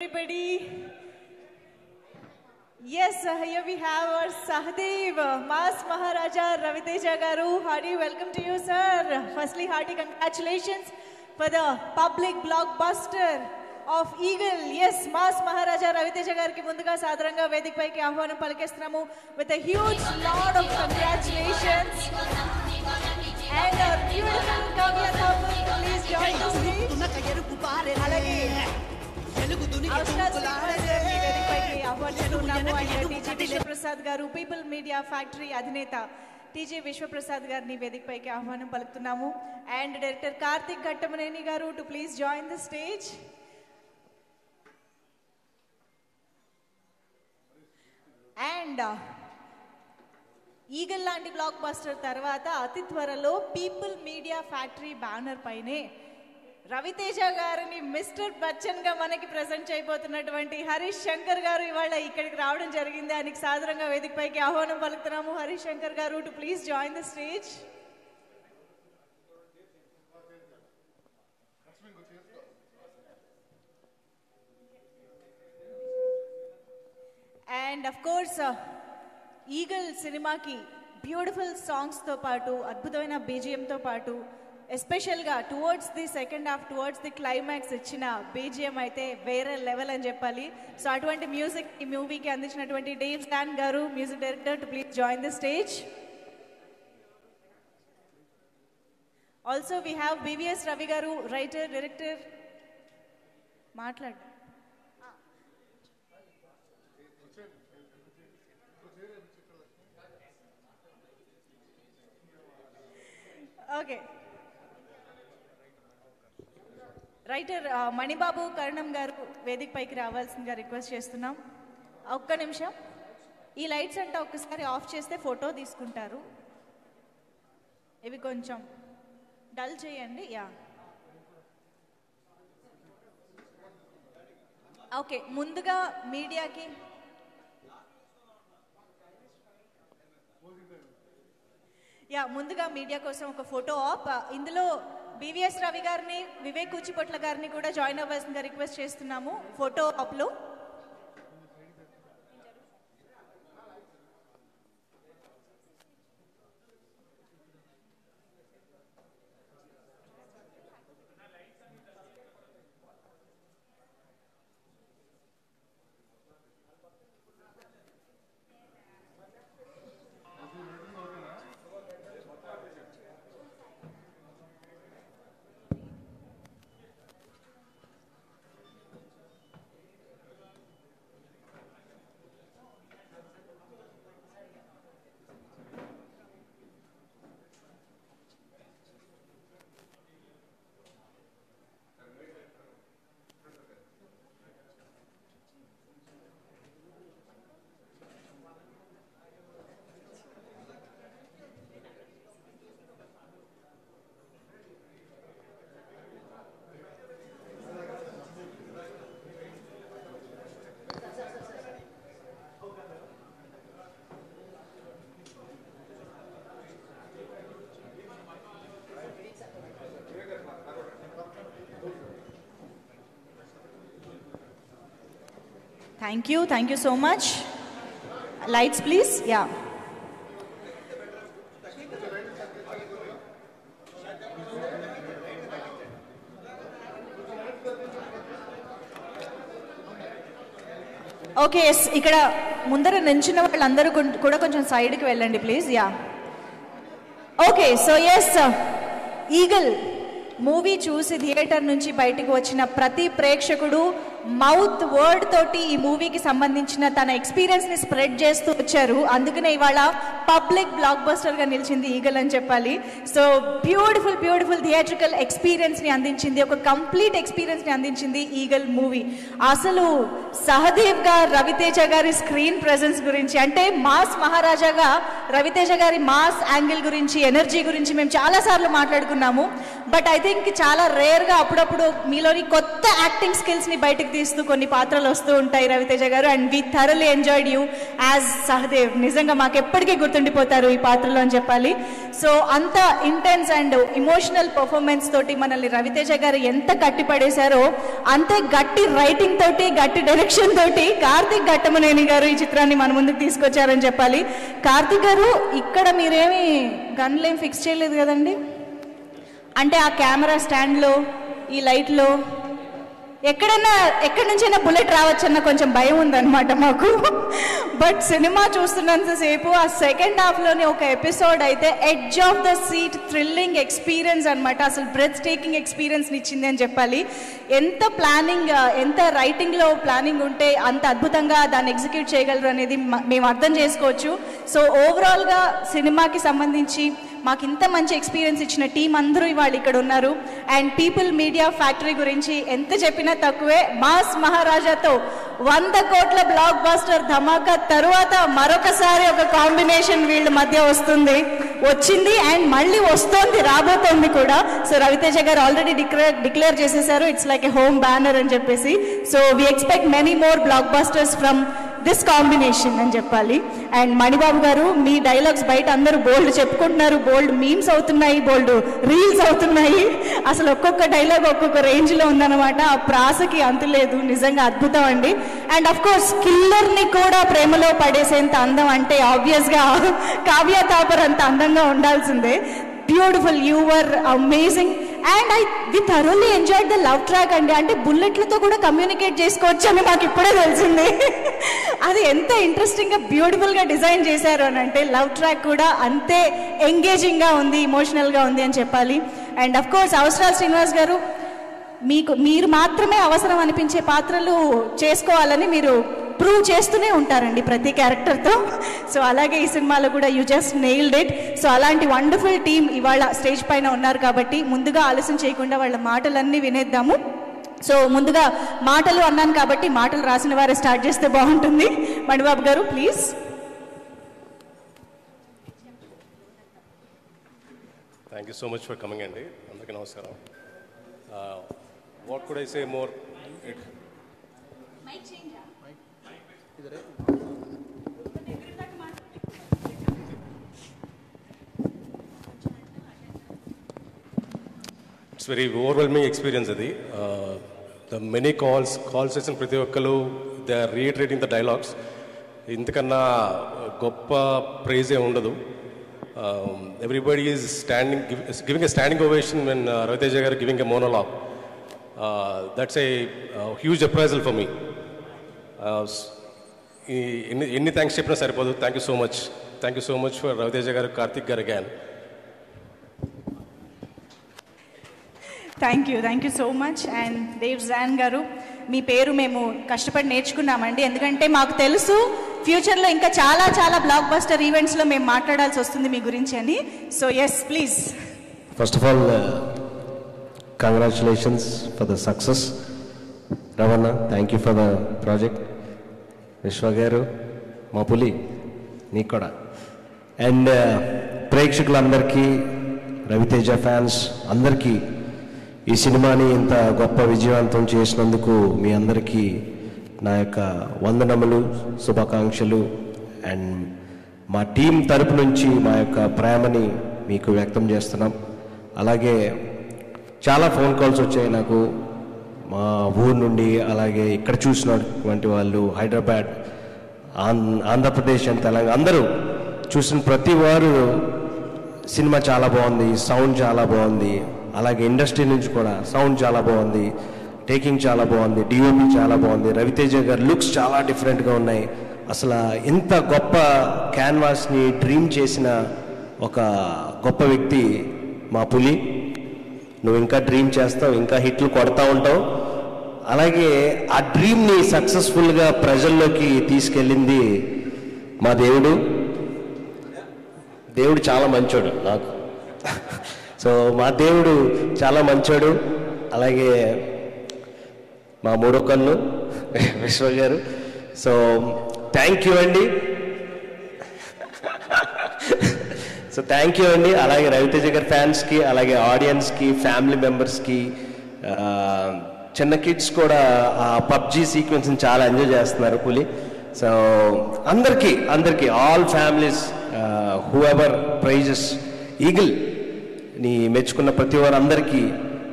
Everybody, yes, here we have our Sahadev, Mass Maharaja Raviteja Garu. Hearty welcome to you, sir. Firstly, hearty congratulations for the public blockbuster of Eagle. Yes, Mass Maharaja Raviteja Garu ki munduga sadaranga Vedik paiki ahvanam palikestunamu with a huge lot of congratulations. And our beautiful Kavya Thakur, please join the stage. Alage. TJ Vishwaprasad garu People media Factory అధినేత TJ Vishwaprasad గారిని వేదిక పైకి ఆహ్వానం పలుకుతున్నాము. And director Karthik Ghattamaneni garu to please join the stage. And Eagle లాంటి blockbuster తర్వాత అతి త్వరలో పీపుల్ మీడియా ఫ్యాక్టరీ బ్యానర్ పైనే రవితేజ గారిని మిస్టర్ బచ్చన్ గా మనకి ప్రెజెంట్ చేయబోతున్నటువంటి హరీష్ శంకర్ గారు ఇవాళ ఇక్కడికి రావడం జరిగింది. ఆయనకి సాదరంగా వేదిక పైకి ఆహ్వానం పలుకుతున్నాము. హరీష్ శంకర్ గారు to please join the stage. And of course Eagle సినిమాకి బ్యూటిఫుల్ సాంగ్స్ తో పాటు అద్భుతమైన బీజిఎం తో పాటు ఎస్పెషల్గా towards the second half towards the climax ఇచ్చిన బీజిఎం అయితే వేరే లెవెల్ అని చెప్పాలి. సో అటువంటి మ్యూజిక్ ఈ మూవీకి అందించినటువంటి డేవ్ స్టాన్ గారు music director to please join the stage. Also we have BVS Ravi గారు రైటర్ డైరెక్టర్. మాట్లాడు. ఓకే, రైటర్ మణిబాబు కరణం గారు వేదిక పైకి రావాల్సిందిగా రిక్వెస్ట్ చేస్తున్నాం. ఒక్క నిమిషం, ఈ లైట్స్ అంటే ఒక్కసారి ఆఫ్ చేస్తే ఫోటో తీసుకుంటారు. ఇవి కొంచెం డల్ చేయండి. యా ఓకే, ముందుగా మీడియాకి ముందుగా మీడియా కోసం ఒక ఫోటో ఆప్. ఇందులో బివిఎస్ రవి గారిని వివేక్ కూచిపొట్ల గారిని కూడా జాయిన్ అవ్వాల్సిందిగా రిక్వెస్ట్ చేస్తున్నాము ఫోటో ఆప్లో. Thank you so much. Lights please. Yeah. Okay, ఇక్కడ ముందర నించున్న వాళ్ళందరూ కూడా కొంచెం సైడ్కి వెళ్ళండి please. Yeah okay, so yes, Eagle movie చూసి థియేటర్ నుంచి బయటకు వచ్చిన ప్రతి ప్రేక్షకుడు మౌత్ వర్డ్ తోటి ఈ మూవీకి సంబంధించిన తన ఎక్స్పీరియన్స్ని స్ప్రెడ్ చేస్తూ వచ్చారు. అందుకనే ఇవాళ పబ్లిక్ బ్లాక్ బస్టర్గా నిలిచింది ఈగల్ అని చెప్పాలి. సో బ్యూటిఫుల్ థియేట్రికల్ ఎక్స్పీరియన్స్ని అందించింది, ఒక కంప్లీట్ ఎక్స్పీరియన్స్ని అందించింది ఈగల్ మూవీ. అసలు సహదేవ్ గారు రవితేజ గారి స్క్రీన్ ప్రెజెన్స్ గురించి అంటే మాస్ మహారాజాగా రవితేజ గారి మాస్ యాంగిల్ గురించి, ఎనర్జీ గురించి మేము చాలాసార్లు మాట్లాడుకున్నాము. బట్ ఐ థింక్ చాలా రేర్గా అప్పుడప్పుడు మీలోని కొత్త యాక్టింగ్ స్కిల్స్ని బయటకు తీస్తూ కొన్ని పాత్రలు వస్తూ ఉంటాయి రవితేజ గారు. And we thoroughly enjoyed you as Sahadev. నిజంగా మాకు ఎప్పటికీ గుర్తుండిపోతారు ఈ పాత్రలో అని చెప్పాలి. సో అంత ఇంటెన్స్ అండ్ ఇమోషనల్ పర్ఫార్మెన్స్ తోటి మనల్ని రవితేజ గారు ఎంత గట్టి పడేశారో, అంతే గట్టి రైటింగ్ తోటి, గట్టి డైరెక్షన్ తోటి కార్తిక్ ఘట్టమనేని గారు ఈ చిత్రాన్ని మన ముందుకు తీసుకొచ్చారని చెప్పాలి. కార్తిక్ గారు, ఇక్కడ మీరేమి గన్లు ఏం ఫిక్స్ చేయలేదు కదండి? అంటే ఆ కెమెరా స్టాండ్లో, ఈ లైట్లో ఎక్కడి నుంచైనా బుల్లెట్ రావచ్చన్న కొంచెం భయం ఉందన్నమాట మాకు. బట్ సినిమా చూస్తున్నంతసేపు ఆ సెకండ్ హాఫ్లోని ఒక ఎపిసోడ్ అయితే edge of the seat thrilling experience అనమాట. అసలు బ్రెత్ టేకింగ్ ఎక్స్పీరియన్స్ని ఇచ్చింది అని చెప్పాలి. ఎంత ప్లానింగ్, ఎంత రైటింగ్లో ప్లానింగ్ ఉంటే అంత అద్భుతంగా దాన్ని ఎగ్జిక్యూట్ చేయగలరు అనేది మేము అర్థం చేసుకోవచ్చు. సో ఓవరాల్గా సినిమాకి సంబంధించి మాకు ఇంత మంచి ఎక్స్పీరియన్స్ ఇచ్చిన టీం అందరూ ఇవాళ ఇక్కడ ఉన్నారు. అండ్ పీపుల్ మీడియా ఫ్యాక్టరీ గురించి ఎంత చెప్పినా తక్కువే. మాస్ మహారాజాతో 100 కోట్ల బ్లాక్ బాస్టర్ ధమాకా తరువాత మరొకసారి ఒక కాంబినేషన్ వీళ్ళ మధ్య వచ్చింది అండ్ మళ్ళీ వస్తోంది, రాబోతోంది కూడా. సో రవితేజ గారు ఆల్రెడీ డిక్లేర్ చేసేసారు, it's like a home banner అని చెప్పేసి. So we expect many more blockbusters from this combination అని చెప్పాలి. అండ్ మణిబాబు గారు, మీ డైలాగ్స్ బయట అందరూ బోల్డ్ చెప్పుకుంటున్నారు, బోల్డ్ మీమ్స్ అవుతున్నాయి, బోల్డ్ రీల్స్ అవుతున్నాయి. అసలు ఒక్కొక్క డైలాగ్ ఒక్కొక్క రేంజ్లో ఉందన్నమాట. ఆ ప్రాసకి అంతులేదు, నిజంగా అద్భుతం అండి. అండ్ అఫ్ కోర్స్ కిల్లర్ని కూడా ప్రేమలో పడేసేంత అందం అంటే ఆబ్వియస్గా కావ్య థాపర్ అంత అందంగా ఉండాల్సిందే. Beautiful, you were amazing. And we thoroughly enjoyed the love track అండి. అంటే బుల్లెట్లతో కూడా కమ్యూనికేట్ చేసుకోవచ్చు అని మాకు ఇప్పుడే తెలిసింది. అది ఎంత ఇంట్రెస్టింగ్గా, బ్యూటిఫుల్గా డిజైన్ చేశారు అని అంటే లవ్ ట్రాక్ కూడా అంతే ఎంగేజింగ్గా ఉంది, ఇమోషనల్గా ఉంది అని చెప్పాలి. అండ్ అఫ్ కోర్స్ అవసరాల శ్రీనివాస్ గారు, మీరు మాత్రమే అవసరం అనిపించే పాత్రలు చేసుకోవాలని మీరు ప్రూవ్ చేస్తూనే ఉంటారండి ప్రతి క్యారెక్టర్తో. సో అలాగే ఈ సినిమాలో కూడా you just nailed it. So అలాంటి వండర్ఫుల్ టీమ్ ఇవాళ స్టేజ్ పైన ఉన్నారు కాబట్టి ముందుగా ఆలస్యం చేయకుండా వాళ్ళ మాటలన్నీ వినేద్దాము. సో ముందుగా మాటలు అన్నాను కాబట్టి మాటలు రాసిన వారే స్టార్ట్ చేస్తే బాగుంటుంది. మణిబాబు గారు please. Thank you so much for coming అండి. అందరికీ నమస్కారం. What could I say more? It's very overwhelming experience అది. ద మెనీ కాల్స్ చేసిన ప్రతి ఒక్కరు they are reiterating the dialogues. ఇంతకన్నా గొప్ప ప్రైజే ఉండదు. Everybody is giving a standing ovation when Raviteja గారు giving a monologue. That's a huge appraisal for me. ఎన్ని థ్యాంక్స్ చెప్పినా సరిపోదు. Thank you so much for Raviteja గారు, కార్తిక్ గారు again. Thank you so much. And Dev John garu, మీ పేరు మేము కష్టపడి నేర్చుకున్నామండి, ఎందుకంటే మాకు తెలుసు ఫ్యూచర్లో ఇంకా చాలా చాలా బ్లాక్ బస్టర్ ఈవెంట్స్లో మేము మాట్లాడాల్సి వస్తుంది మీ గురించి అని. So yes please. First of all congratulations for the success. Ravana, thank you for the project. Vishwa గారు, మా పులి, నీకు కూడా. అండ్ ప్రేక్షకులందరికీ, రవితేజ ఫ్యాన్స్ అందరికీ ఈ సినిమాని ఇంత గొప్ప విజయవంతం చేసినందుకు మీ అందరికీ నా యొక్క వందనములు, శుభాకాంక్షలు. అండ్ మా టీం తరపు నుంచి మా యొక్క ప్రేమని మీకు వ్యక్తం చేస్తున్నాం. అలాగే చాలా ఫోన్ కాల్స్ వచ్చాయి నాకు మా ఊరు నుండి, అలాగే ఇక్కడ చూసినటువంటి వాళ్ళు, హైదరాబాద్, ఆంధ్రప్రదేశ్ అండ్ తెలంగాణ, అందరూ చూసిన ప్రతి వారు సినిమా చాలా బాగుంది, సౌండ్ చాలా బాగుంది, అలాగే ఇండస్ట్రీ నుంచి కూడా సౌండ్ చాలా బాగుంది, టేకింగ్ చాలా బాగుంది, డిఓపి చాలా బాగుంది, రవితేజ గారి లుక్స్ చాలా డిఫరెంట్గా ఉన్నాయి. అసలు ఇంత గొప్ప క్యాన్వాస్ని డ్రీమ్ చేసిన ఒక గొప్ప వ్యక్తి మా పులి. నువ్వు ఇంకా డ్రీమ్ చేస్తావు, ఇంకా హిట్లు కొడతా ఉంటావు. అలాగే ఆ డ్రీమ్ని సక్సెస్ఫుల్గా ప్రజల్లోకి తీసుకెళ్ళింది మా దేవుడు. దేవుడు చాలా మంచోడు నాకు. సో మా దేవుడు చాలా మంచోడు. అలాగే మా మూడో కన్ను విశ్వ గారు. సో థ్యాంక్ యూ అండి. సో థ్యాంక్ యూ అండి. అలాగే రవితేజ గారి ఫ్యాన్స్కి, అలాగే ఆడియన్స్కి, ఫ్యామిలీ మెంబర్స్కి, చిన్న కిడ్స్ కూడా ఆ పబ్జీ సీక్వెన్స్ని చాలా ఎంజాయ్ చేస్తున్నారు పులి. సో అందరికీ all families whoever praises Eagle ని మెచ్చుకున్న ప్రతి వారందరికీ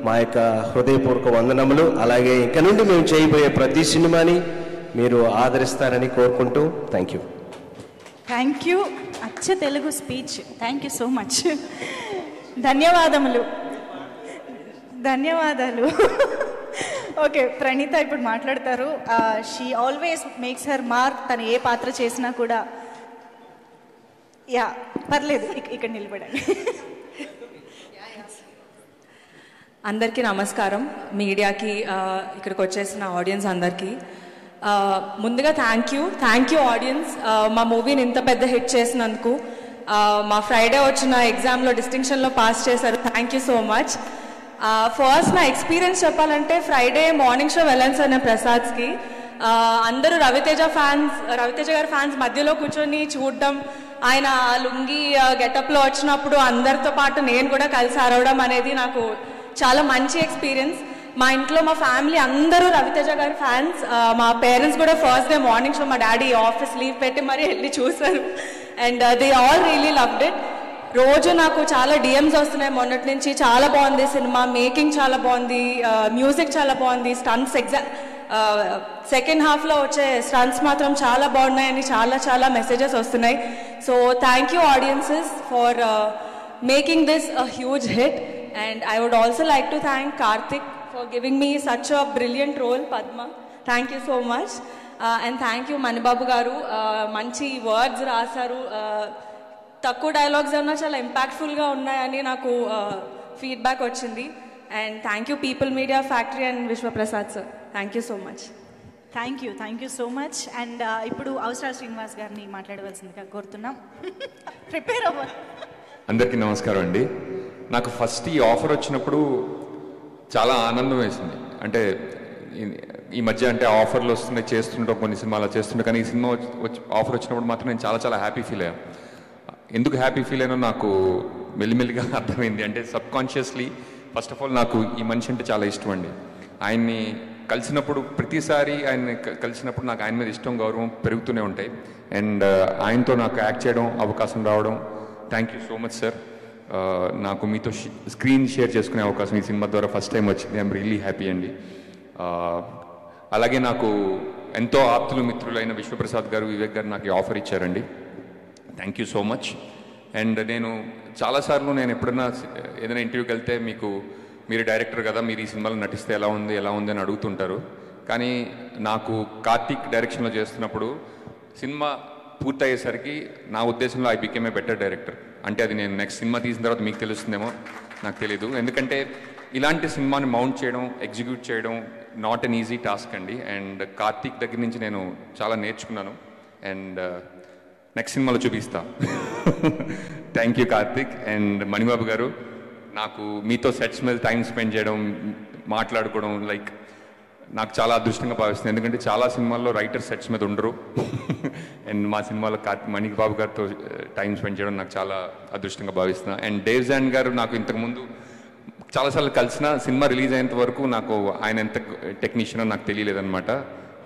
మా యొక్క హృదయపూర్వక వందనములు. అలాగే ఇక నుండి మేము చేయబోయే ప్రతి సినిమాని మీరు ఆదరిస్తారని కోరుకుంటూ థ్యాంక్ యూ. Thank you. అచ్చ Telugu speech. Thank you so much. ధన్యవాదములు. ఓకే, ప్రణీత ఇప్పుడు మాట్లాడతారు. She always makes her mark. తను ఏ పాత్ర చేసినా కూడా యా పర్లేదు, ఇక్కడ నిలబడండి. అందరికీ నమస్కారం. మీడియాకి, ఇక్కడికి వచ్చేసిన ఆడియన్స్ అందరికీ ముందుగా థ్యాంక్ యూ ఆడియన్స్, మా మూవీని ఇంత పెద్ద హిట్ చేసినందుకు. మా ఫ్రైడే వచ్చిన ఎగ్జామ్లో డిస్టింక్షన్లో పాస్ చేశారు. Thank you so much. First నా ఎక్స్పీరియన్స్ చెప్పాలంటే, ఫ్రైడే మార్నింగ్ షో వెళ్ళాను సార్ నేను ప్రసాద్స్కి. అందరూ రవితేజ గారి ఫ్యాన్స్ మధ్యలో కూర్చొని చూడడం, ఆయన లుంగి గెటప్లో వచ్చినప్పుడు అందరితో పాటు నేను కూడా కలిసి అరవడం అనేది నాకు చాలా మంచి ఎక్స్పీరియన్స్. మా ఇంట్లో మా ఫ్యామిలీ అందరూ రవితేజ గారి ఫ్యాన్స్. మా పేరెంట్స్ కూడా ఫస్ట్ డే మార్నింగ్ షో మా డాడీ ఆఫీస్ లీవ్ పెట్టి మరీ వెళ్ళి చూశారు. And they all really loved it. రోజు నాకు చాలా డిఎమ్స్ వస్తున్నాయి మొన్నటి నుంచి. చాలా బాగుంది సినిమా, మేకింగ్ చాలా బాగుంది, మ్యూజిక్ చాలా బాగుంది, స్టంట్స్ సెకండ్ హాఫ్లో వచ్చే స్టంట్స్ మాత్రం చాలా బాగున్నాయని చాలా మెసేజెస్ వస్తున్నాయి. So thank you audiences for making this a huge hit. And I would also like to thank Karthik for giving me such a brilliant role, Padma. Thank you so much. And thank you Manibabu garu. Manchi words rasaru. Takku dialogues anna chala impactful ga unnayani naku feedback ochindi. And thank you People Media Factory and Vishwa Prasad sir. Thank you so much. Thank you so much. And ఇప్పుడు అవసర శ్రీనివాస్ గారిని మాట్లాడవలసిందిగా కోరుతున్నాం. Prepare అవ్వాలి. అందరికీ నమస్కారం అండి. నాకు ఫస్ట్ ఈ ఆఫర్ వచ్చినప్పుడు చాలా ఆనందం వేసింది. అంటే ఈ మధ్య అంటే ఆఫర్లు వస్తున్నాయి, చేస్తుంటాం కొన్ని సినిమాలు చేస్తుంటాం, కానీ ఈ సినిమా ఆఫర్ వచ్చినప్పుడు మాత్రం నేను చాలా హ్యాపీ ఫీల్ అయ్యాను. ఎందుకు హ్యాపీ ఫీల్ అయినా నాకు మెల్లిమెల్లిగా అర్థమైంది. అంటే సబ్కాన్షియస్లీ ఫస్ట్ ఆఫ్ ఆల్ నాకు ఈ మనిషి అంటే చాలా ఇష్టం అండి. ఆయన్ని కలిసినప్పుడు, ప్రతిసారి ఆయన్ని కలిసినప్పుడు నాకు ఆయన మీద ఇష్టం, గౌరవం పెరుగుతూనే ఉంటాయి. అండ్ ఆయనతో నాకు యాక్ట్ చేయడం అవకాశం రావడం, thank you so much sir. నాకు మీతో స్క్రీన్ షేర్ చేసుకునే అవకాశం ఈ సినిమా ద్వారా ఫస్ట్ టైం వచ్చింది. ఐఎమ్ రియల్లీ హ్యాపీ అండి. అలాగే నాకు ఎంతో ఆప్తులు మిత్రులైన విశ్వప్రసాద్ గారు, వివేక్ గారు నాకు ఆఫర్ ఇచ్చారండి. Thank you so much. And నేను చాలాసార్లు నేను ఎప్పుడన్నా ఏదైనా ఇంటర్వ్యూకి వెళ్తే మీరు డైరెక్టర్ కదా, మీరు ఈ సినిమాలో నటిస్తే ఎలా ఉంది అని అడుగుతుంటారు. కానీ నాకు కార్తీక్ డైరెక్షన్లో చేస్తున్నప్పుడు సినిమా పూర్తయ్యేసరికి నా ఉద్దేశంలో I became a better director. అంటే అది నేను నెక్స్ట్ సినిమా తీసిన తర్వాత మీకు తెలుస్తుందేమో, నాకు తెలీదు. ఎందుకంటే ఇలాంటి సినిమాని మౌంట్ చేయడం, ఎగ్జిక్యూట్ చేయడం నాట్ అన్ ఈజీ టాస్క్ అండి. అండ్ కార్తీక్ దగ్గర నుంచి నేను చాలా నేర్చుకున్నాను. అండ్ నెక్స్ట్ సినిమాలో చూపిస్తా. Thank you Karthik. And Manibabu గారు, నాకు మీతో సెట్స్ మీద టైం స్పెండ్ చేయడం, మాట్లాడుకోవడం నాకు చాలా అదృష్టంగా భావిస్తుంది. ఎందుకంటే చాలా సినిమాల్లో రైటర్ సెట్స్ మీద ఉండరు. అండ్ మా సినిమాలో మణిబాబు గారితో టైం స్పెండ్ చేయడం నాకు చాలా అదృష్టంగా భావిస్తున్నాను. అండ్ దేవ్జాన్ గారు నాకు ఇంతకుముందు చాలాసార్లు కలిసిన, సినిమా రిలీజ్ అయ్యేంత వరకు నాకు ఆయన ఎంత టెక్నీషియన్ నాకు తెలియలేదన్నమాట.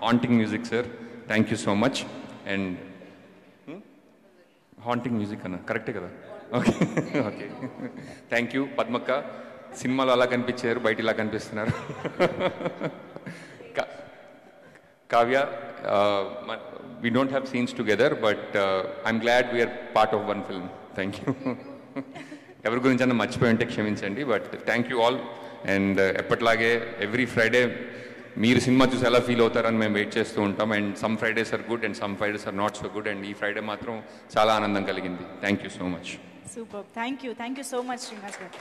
Haunting music sir, thank you so much. And haunting music అన్న కరెక్టే కదా? Okay okay, thank you. పద్మక్క, సినిమాలో అలా కనిపించారు, బయట ఇలా కనిపిస్తున్నారు. Kavya, we don't have scenes together, but I'm glad we are part of one film. Thank you. ఎవరి గురించి అన్న మర్చిపోయి ఉంటే క్షమించండి, but thank you all. And ఎప్పటిలాగే ఎవ్రీ ఫ్రైడే మీరు సినిమా చూసి ఎలా ఫీల్ అవుతారని మేము వెయిట్ చేస్తూ ఉంటాం. And some Fridays are good and some Fridays are not so good. And ఈ ఫ్రైడే మాత్రం చాలా ఆనందం కలిగింది. Thank you so much. Super, thank you so much Srinivas garu.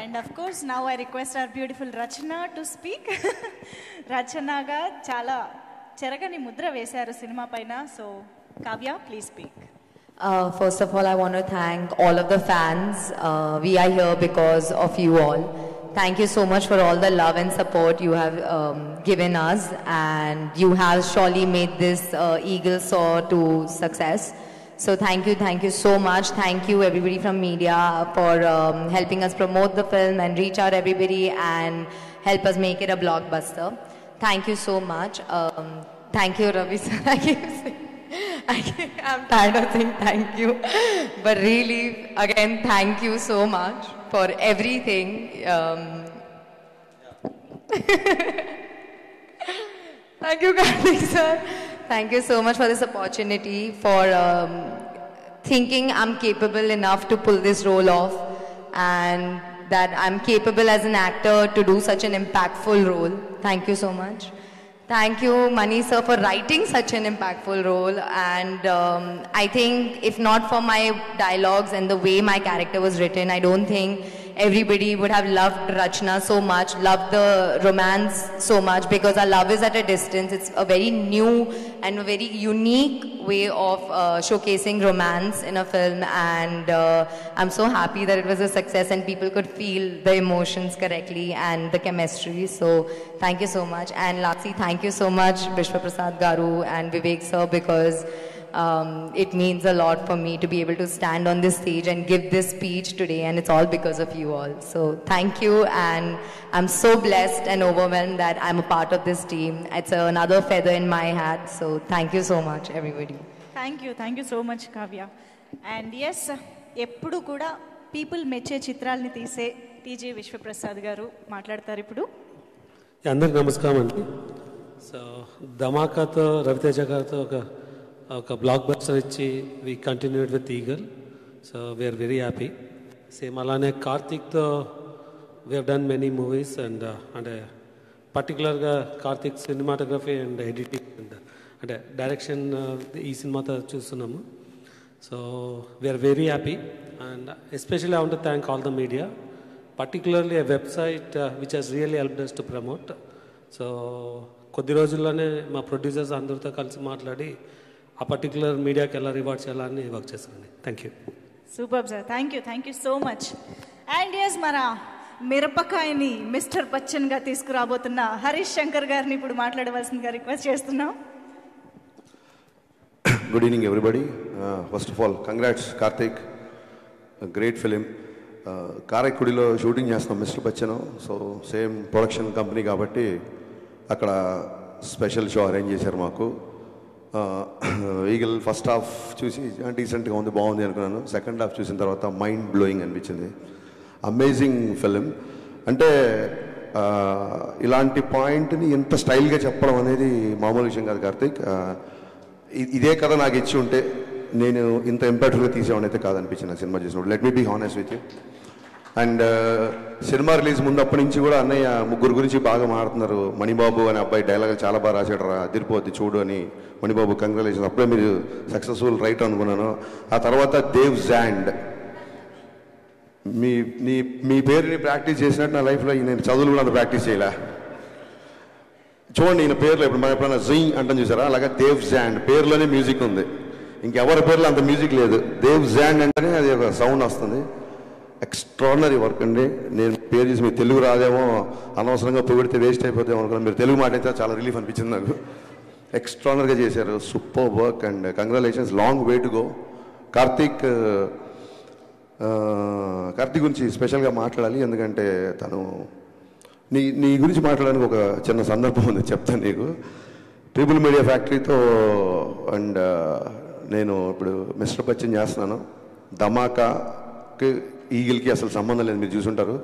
And of course, now I request our beautiful Rachana to speak. Rachana ga chala cheragani mudra vesaru cinema paina. So, Kavya, please speak. First of all, I want to thank all of the fans. We are here because of you all. Thank you so much for all the love and support you have given us, and you have surely made this Eagle Soar to success. So thank you so much. Thank you everybody from media for helping us promote the film and reach out everybody and help us make it a blockbuster. Thank you so much. Thank you, Ravi sir. I'm tired of saying thank you. But really, again, thank you so much for everything. Thank you, Karthik sir. Thank you so much for this opportunity, for thinking I'm capable enough to pull this role off, and that I'm capable as an actor to do such an impactful role. Thank you so much. Thank you, Mani sir, for writing such an impactful role. And I think if not for my dialogues and the way my character was written, I don't think everybody would have loved Rachna so much, loved the romance so much, because our love is at a distance. It's a very new and a very unique way of showcasing romance in a film, and I'm so happy that it was a success and people could feel the emotions correctly and the chemistry. So thank you so much. And lastly, thank you so much Vishwa Prasad Garu and Vivek sir, because it means a lot for me to be able to stand on this stage and give this speech today, and it's all because of you all. So thank you, and I'm so blessed and overwhelmed that I'm a part of this team. It's another feather in my hat, so thank you so much everybody. Thank you so much, Kavya. And yes, ఎప్పుడు కూడా people మెచ్చే చిత్రాలని తీసే TG Vishwaprasad గారు మాట్లాడతారు ఇప్పుడు. అందరికి నమస్కారం అండి. సో ధమాకాతో రవితేజ గారితో ఒక బ్లాక్ బస్టర్ ఇచ్చి we continued with Eagle. So we're very happy. Same అలానే కార్తీక్తో we're done many movies, and అంటే పర్టికులర్గా కార్తీక్ సినిమాటోగ్రఫీ అండ్ ఎడిటింగ్ అండ్ అంటే డైరెక్షన్ ఈ సినిమాతో చూస్తున్నాము. So we're very happy, and especially I want to thank all the media, particularly a website which has really helped us to promote. So కొద్ది రోజుల్లోనే మా ప్రొడ్యూసర్స్ అందరితో కలిసి మాట్లాడి ఆ పర్టికులర్ మీడియాకి ఎలా రివార్డ్ చేయాలని వర్క్ చేస్తానండి. Thank you. Super sir, thank you so much. And yes, మన మిరపకాయని మిస్టర్ బచ్చన్గా తీసుకురాబోతున్న హరీష్ శంకర్ గారిని ఇప్పుడు మాట్లాడవలసిందిగా రిక్వెస్ట్ చేస్తున్నాం. Good evening everybody. First of all congrats Karthik, great film. కారైక్కుడిలో షూటింగ్ చేస్తాం mister Bachchan. So same production company కాబట్టి అక్కడ స్పెషల్ షో అరేంజ్ చేశారు మాకు. ఈగల్ ఫస్ట్ హాఫ్ చూసి డీసెంట్గా ఉంది, బాగుంది అనుకున్నాను. సెకండ్ హాఫ్ చూసిన తర్వాత మైండ్ బ్లోయింగ్ అనిపించింది. Amazing film. అంటే ఇలాంటి పాయింట్ని ఎంత స్టైల్గా చెప్పడం అనేది మామూలు విషయం కాదు కార్తీక్. ఇదే కథ నాకు ఇచ్చి ఉంటే నేను ఇంత ఇంపాక్ట్ఫుల్గా తీసేవాడిని అయితే కాదనిపించింది ఆ సినిమా చూసినప్పుడు. Let me be honest with you. And cinema release ముందు అప్పటి నుంచి కూడా అన్నయ్య ముగ్గురు గురించి బాగా మాట్లాడుతున్నారు. మణిబాబు అనే అబ్బాయి డైలాగులు చాలా బాగా రాశాడు రా, అదిరిపోద్ది చూడు అని. మణిబాబు కంగ్రాచులేషన్, అప్పుడే మీరు సక్సెస్ఫుల్ రైట్ అనుకున్నాను. ఆ తర్వాత దేవ్ జాండ్, మీ పేరుని ప్రాక్టీస్ చేసినట్టు నా లైఫ్లో నేను చదువులు కూడా అంత ప్రాక్టీస్ చేయలే. చూడండి ఈయన పేర్లో ఇప్పుడు మనం ఎప్పుడైనా జీ అంటాం చూసారా, అలాగే దేవ్ జాండ్ పేరులోనే మ్యూజిక్ ఉంది. ఇంకెవరి పేర్లో అంత మ్యూజిక్ లేదు. దేవ్ జాండ్ అంటేనే అది ఒక సౌండ్ వస్తుంది. ఎక్స్ట్రాడినరీ వర్క్ అండి. నేను పేరు చేసి మీరు తెలుగు రాదేమో, అనవసరంగా పొగిడితే వేస్ట్ అయిపోతామో అనుకున్నాను. మీరు తెలుగు మాట అయితే చాలా రిలీఫ్ అనిపించింది నాకు. ఎక్స్ట్రాడినరీగా చేశారు, super work and congratulations. Long way to go. Karthik గురించి స్పెషల్గా మాట్లాడాలి, ఎందుకంటే తను నీ గురించి మాట్లాడడానికి ఒక చిన్న సందర్భం ఉంది, చెప్తాను నీకు. ట్రిపుల్ మీడియా ఫ్యాక్టరీతో అండ్ నేను ఇప్పుడు మిస్టర్ బచ్చన్ చేస్తున్నాను. ధమాకాకి ఈగిల్కి అసలు సంబంధం లేదు, మీరు చూసుంటారు.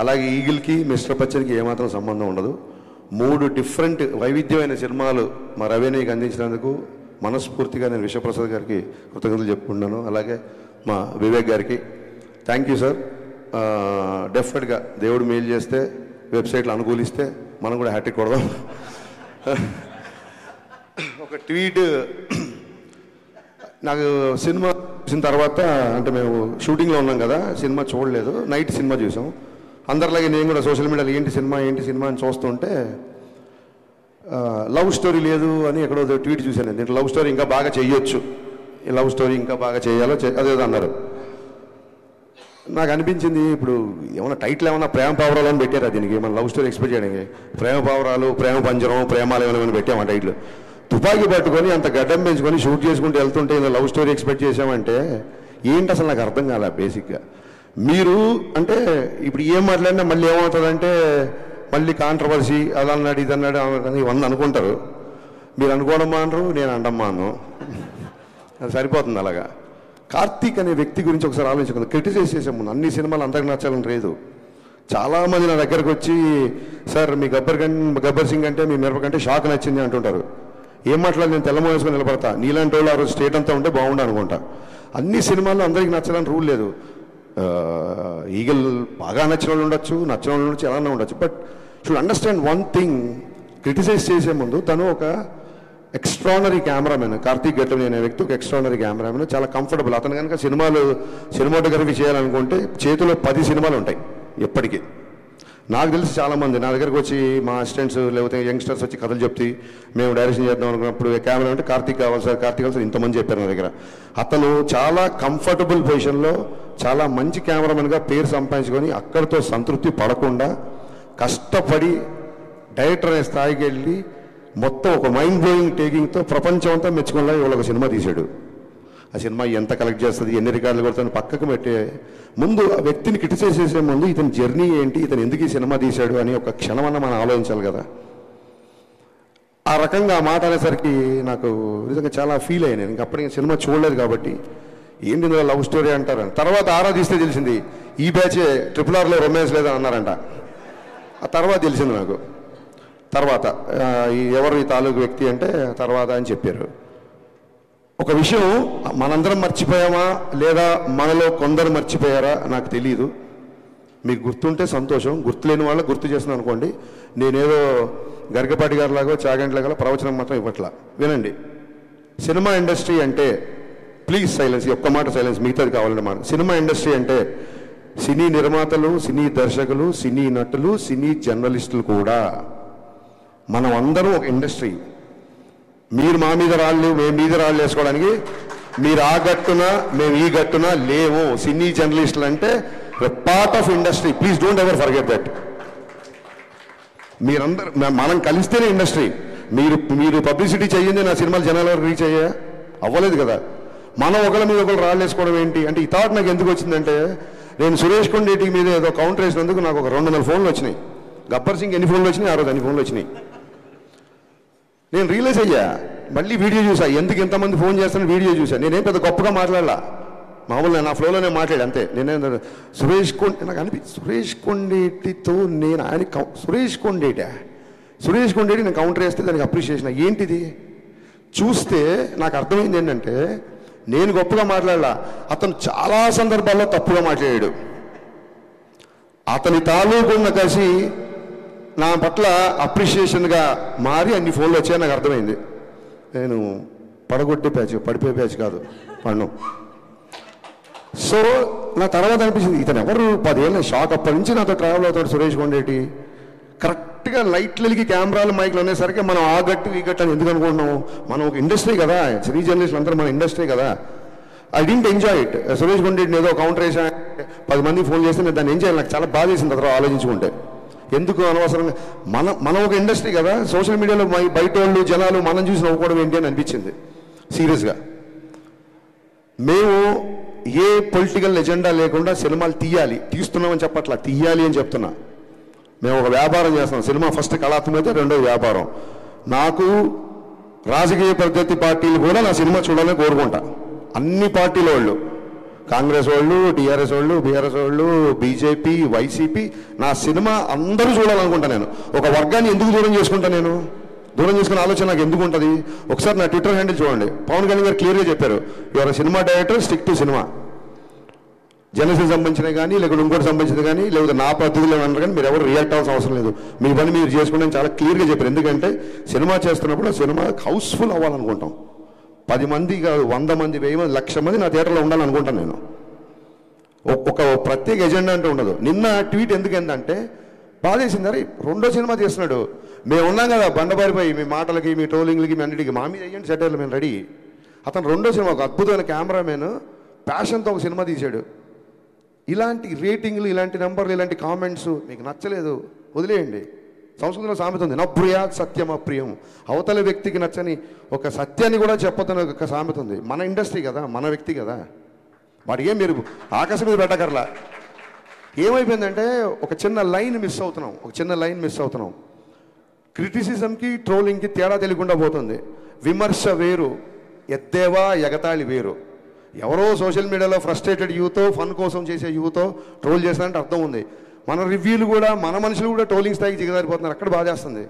అలాగే ఈగిల్కి మిస్టర్ బచ్చన్కి ఏమాత్రం సంబంధం ఉండదు. 3 డిఫరెంట్ వైవిధ్యమైన సినిమాలు మా రవికి అందించినందుకు మనస్ఫూర్తిగా నేను విశ్వప్రసాద్ గారికి కృతజ్ఞతలు చెప్పుకుంటున్నాను. అలాగే మా వివేక్ గారికి థ్యాంక్ యూ సార్. డెఫినెట్గా దేవుడు మెయిల్ చేస్తే, వెబ్సైట్లు అనుకూలిస్తే మనం కూడా హ్యాట్రిక్ కొడదాం. ఒక ట్వీట్, నాకు సినిమా చూసిన తర్వాత, అంటే మేము షూటింగ్లో ఉన్నాం కదా, సినిమా చూడలేదు, నైట్ సినిమా చూసాం. అందరిలాగే నేను కూడా సోషల్ మీడియాలో ఏంటి సినిమా అని చూస్తుంటే లవ్ స్టోరీ లేదు అని ఎక్కడో ట్వీట్ చూశాను. దీంట్లో లవ్ స్టోరీ ఇంకా బాగా చేయొచ్చు, లవ్ స్టోరీ ఇంకా బాగా చేయాలో అదేదో అన్నారు. నాకు అనిపించింది ఇప్పుడు ఏమన్నా టైటిల్ ఏమన్నా ప్రేమ పావురాలు అని పెట్టారా దీనికి? మన లవ్ స్టోరీ ఎక్స్పెక్ట్ చేయడానికి ప్రేమ పావురాలు, ప్రేమ పంజరం, ప్రేమాలు ఏమైనా పెట్టామా టైటిల్? తుపాకీ పట్టుకొని అంత గడ్డం పెంచుకొని షూట్ చేసుకుంటూ వెళ్తుంటే ఏదో లవ్ స్టోరీ ఎక్స్పెక్ట్ చేసామంటే ఏంటి అసలు నాకు అర్థం కాలే బేసిక్గా. మీరు అంటే ఇప్పుడు ఏం మాట్లాడినా మళ్ళీ ఏమవుతుందంటే మళ్ళీ కాంట్రవర్సీ అలా అన్నాడు ఇది అన్నాడు అని 100 అనుకుంటారు. మీరు అనుకోవడం మానరు, నేను అనడం మాను, అది సరిపోతుంది. అలాగా కార్తీక్ అనే వ్యక్తి గురించి ఒకసారి ఆలోచించుకుందాం. క్రిటిసైజ్ చేసే ముందు అన్ని సినిమాలు అందరికి నచ్చాలని లేదు. చాలామంది నా దగ్గరకు వచ్చి సార్ మీ గబ్బర్ సింగ్ అంటే మీ మిరప కంటే షాక్ నచ్చింది అంటుంటారు. ఏం మాట్లాడి నేను తెల్లమో వేసుకొని నిలబడతా, నీలాంటి వాళ్ళు ఆ రోజు స్టేట్ అంతా ఉంటే బాగుండు అనుకుంటా. అన్ని సినిమాల్లో అందరికి నచ్చాలని రూల్ లేదు. ఈగల్ బాగా నచ్చిన వాళ్ళు ఉండొచ్చు, నచ్చిన వాళ్ళు ఉండొచ్చు, ఎలా ఉండొచ్చు. But should understand one thing, criticise చేసే ముందు తను ఒక ఎక్స్ట్రానరీ కెమెరామెన్. కార్తీక్ గెట్టం అనే వ్యక్తి ఒక ఎక్స్ట్రానరీ కెమెరామెన్, చాలా కంఫర్టబుల్. అతను కనుక సినిమాటోగ్రఫీ చేయాలనుకుంటే చేతిలో 10 సినిమాలు ఉంటాయి ఎప్పటికీ. నాకు తెలిసి చాలామంది నా దగ్గరకు వచ్చి మా అసిస్టెంట్స్ లేకపోతే యంగ్స్టర్స్ వచ్చి కథలు చెప్తే మేము డైరెక్షన్ చేద్దాం అనుకున్నప్పుడు కెమెరా అంటే కార్తీక్ కావాలి సార్, కార్తీక్ కావాలి సార్, ఇంతమంది చెప్పారు నా దగ్గర. అతను చాలా కంఫర్టబుల్ పొజిషన్లో చాలా మంచి కెమెరామెన్గా పేరు సంపాదించుకొని అక్కడితో సంతృప్తి పడకుండా కష్టపడి డైరెక్టర్ అనే స్థాయికి వెళ్ళి మొత్తం ఒక మైండ్ బ్లోయింగ్ టేకింగ్తో ప్రపంచం అంతా మెచ్చుకునేలా ఇవాళ ఒక సినిమా తీశాడు. ఆ సినిమా ఎంత కలెక్ట్ చేస్తుంది, ఎన్ని రికార్డులు కొడుతుంది పక్కకు పెట్టే ముందు ఆ వ్యక్తిని క్రిటిసైజ్ చేసే ముందు ఇతని జర్నీ ఏంటి, ఇతను ఎందుకు ఈ సినిమా తీశాడు అని ఒక క్షణమన్నా మనం ఆలోచించాలి కదా. ఆ రకంగా ఆ మాట అనేసరికి నాకు నిజంగా చాలా ఫీల్ అయ్యాను. ఇంకా అప్పటికి సినిమా చూడలేదు కాబట్టి ఏంటి ఇందులో లవ్ స్టోరీ అంటారని. తర్వాత ఆరాధిస్తే తెలిసింది ఈ బ్యాచే RRRలో రొమాన్స్ లేదని అన్నారంట. ఆ తర్వాత తెలిసింది నాకు. తర్వాత ఎవరు ఈ తాలూకు వ్యక్తి అంటే తర్వాత అని చెప్పారు. ఒక విషయం మనందరం మర్చిపోయామా లేదా మనలో కొందరు మర్చిపోయారా నాకు తెలియదు. మీకు గుర్తుంటే సంతోషం, గుర్తులేని వాళ్ళకి గుర్తు చేస్తున్నాను అనుకోండి. నేనేదో గరికపాటి గారిలాగో చాగంట్లాగా ప్రవచనం మాత్రం ఇవ్వట్లా. వినండి, సినిమా ఇండస్ట్రీ అంటే ప్లీజ్ సైలెన్స్, ఒక్క మాట సైలెన్స్, మిగతాది కావాలంటే మాట. సినిమా ఇండస్ట్రీ అంటే సినీ నిర్మాతలు, సినీ దర్శకులు, సినీ నటులు, సినీ జర్నలిస్టులు కూడా మనం అందరం ఒక ఇండస్ట్రీ. మీరు మా మీద రాళ్ళు, మేము మీద రాళ్ళు వేసుకోవడానికి మీరు ఆ గట్టున మేము ఈ గట్టున లేవు. సినీ జర్నలిస్టులు అంటే part of industry. Please don't ever forget that. మీరందరూ మనం కలిస్తేనే ఇండస్ట్రీ. మీరు పబ్లిసిటీ చెయ్యింది నా సినిమాలు జనాల వరకు రీచ్ అయ్యా అవ్వలేదు కదా. మనం ఒకరి మీద ఒకరు రాళ్ళు వేసుకోవడం ఏంటి అంటే ఈ థాట్ నాకు ఎందుకు వచ్చిందంటే నేను సురేష్ కొండేటి మీద ఏదో కౌంటర్ వేసినందుకు నాకు ఒక 200 ఫోన్లు వచ్చినాయి. గబ్బర్ సింగ్ ఎన్ని ఫోన్లు వచ్చినాయి, ఆ రోజు అన్ని ఫోన్లు వచ్చినాయి. నేను రియలైజ్ అయ్యా, మళ్ళీ వీడియో చూసా, ఎందుకు ఇంతమంది ఫోన్ చేస్తాను వీడియో చూసా. నేనేం పెద్ద గొప్పగా మాట్లాడలా, మామూలుగా నా ఫ్లోలోనే మాట్లాడి అంతే. నేనే నాకు సురేష్ కొండేటితో నేను ఆయన సురేష్ కొండేటి నేను కౌంటర్ వేస్తే దానికి అప్రిషియేషన్ ఏంటిది చూస్తే నాకు అర్థమైంది ఏంటంటే నేను గొప్పగా మాట్లాడలా, అతను చాలా సందర్భాల్లో తప్పుగా మాట్లాడాడు. అతని తాలూకున్న కసి నా పట్ల అప్రిషియేషన్గా మారి అన్ని ఫోన్లు వచ్చాయని నాకు అర్థమైంది. నేను పడగొట్టే బ్యాచ్, పడిపోయే బ్యాచ్ కాదు పన్ను. సో నా తర్వాత అనిపించింది ఇతను ఎవరు 10 ఏళ్ళ షాక్. అప్పటి నుంచి నాతో ట్రావెల్ అవుతాడు సురేష్ కొండేటి. కరెక్ట్గా లైట్లకి కెమెరాలు మైక్లు అనేసరికి మనం ఆ గట్టు ఈ గట్టు అని ఎందుకు అనుకుంటున్నాము. మనం ఒక ఇండస్ట్రీ కదా, సినీ జర్నలిస్టులు అందరూ మన ఇండస్ట్రీ కదా. I didn't enjoy it. Suresh కొండేటిని ఏదో కౌంటర్ వేసా 10 మంది ఫోన్ చేస్తే నేను దాన్ని ఎంజాయ్, నాకు చాలా బాధ చేసింది తర్వాత ఆలోచించుకుంటే. ఎందుకు అనవసరంగా మనం ఒక ఇండస్ట్రీ కదా, సోషల్ మీడియాలో బయట వాళ్ళు జనాలు మనం చూసి నవ్వుకోవడం ఏంటి అని అనిపించింది సీరియస్గా. మేము ఏ పొలిటికల్ ఎజెండా లేకుండా సినిమాలు తీస్తున్నామని చెప్పట్లా, తీయాలి అని చెప్తున్నా. మేము ఒక వ్యాపారం చేస్తున్నాం. సినిమా ఫస్ట్ కళాత్మకత, రెండోది వ్యాపారం. నాకు రాజకీయ పద్ధతి పార్టీలు కూడా నా సినిమా చూడాలని కోరుకుంటా. అన్ని పార్టీల వాళ్ళు, కాంగ్రెస్ వాళ్ళు, టీఆర్ఎస్ వాళ్ళు, బీఆర్ఎస్ వాళ్ళు, బీజేపీ, వైసీపీ, నా సినిమా అందరూ చూడాలనుకుంటా. నేను ఒక వర్గాన్ని ఎందుకు దూరం చేసుకుంటా, నేను దూరం చేసుకునే ఆలోచన నాకు ఎందుకు ఉంటుంది. ఒకసారి నా ట్విట్టర్ హ్యాండిల్ చూడండి, పవన్ కళ్యాణ్ గారు క్లియర్గా చెప్పారు, your cinema director, stick to cinema. Janasena సంబంధించినవి కానీ లేకపోతే ఇంకోటి సంబంధించింది కానీ లేకపోతే నా పద్ధతిలో అన్నారు కానీ మీరు ఎవరు రియాక్ట్ అవ్వాల్సిన అవసరం లేదు, మీ పని మీరు చేసుకుంటే చాలా క్లియర్గా చెప్పారు. ఎందుకంటే సినిమా చేస్తున్నప్పుడు ఆ సినిమా హౌస్ఫుల్ అవ్వాలనుకుంటాం. 10 మంది కాదు, 100 మంది, 1000 మంది, 1,00,000 మంది నా థియేటర్లో ఉండాలనుకుంటాను నేను. ఒక ప్రత్యేక ఎజెండా అంటే ఉండదు. నిన్న ట్వీట్ ఎందుకంటే బాధేసింది, అరే 2వ సినిమా చేస్తున్నాడు, మేము ఉన్నాం కదా బండబారిపోయి మీ మాటలకి, మీ ట్రోలింగ్లకి, మీ అన్నిటికీ మా మీద అయ్యండి సెటైర్లు, మేము రెడీ. అతను 2వ సినిమా ఒక అద్భుతమైన కెమెరామెన్ ప్యాషన్తో ఒక సినిమా తీశాడు. ఇలాంటి రేటింగ్లు, ఇలాంటి నెంబర్లు, ఇలాంటి కామెంట్స్ మీకు నచ్చలేదు వదిలేయండి. సంస్కృతంలో సామెత ఉంది, నప్రియాత్ సత్యం అప్రియం. అవతల వ్యక్తికి నచ్చని ఒక సత్యాన్ని కూడా చెప్పొద్దని ఒక సామెత ఉంది. మన ఇండస్ట్రీ కదా, మన వ్యక్తి కదా, వాడికి ఏం మీరు ఆకాశం మీద పెట్టకర్లా. ఏమైపోయిందంటే ఒక చిన్న లైన్ మిస్ అవుతున్నాం. క్రిటిసిజంకి ట్రోలింగ్కి తేడా తెలియకుండా పోతుంది. విమర్శ వేరు, ఎద్దేవా ఎగతాళి వేరు. ఎవరో సోషల్ మీడియాలో ఫ్రస్ట్రేటెడ్ యూతో, ఫన్ కోసం చేసే యూతో ట్రోల్ చేస్తారంటే అర్థం ఉంది. మన రివ్యూలు కూడా, మన మనుషులు కూడా ట్రోలింగ్ స్థాయికి దిగజారిపోతున్నారు. అక్కడ బాధ చేస్తుంది.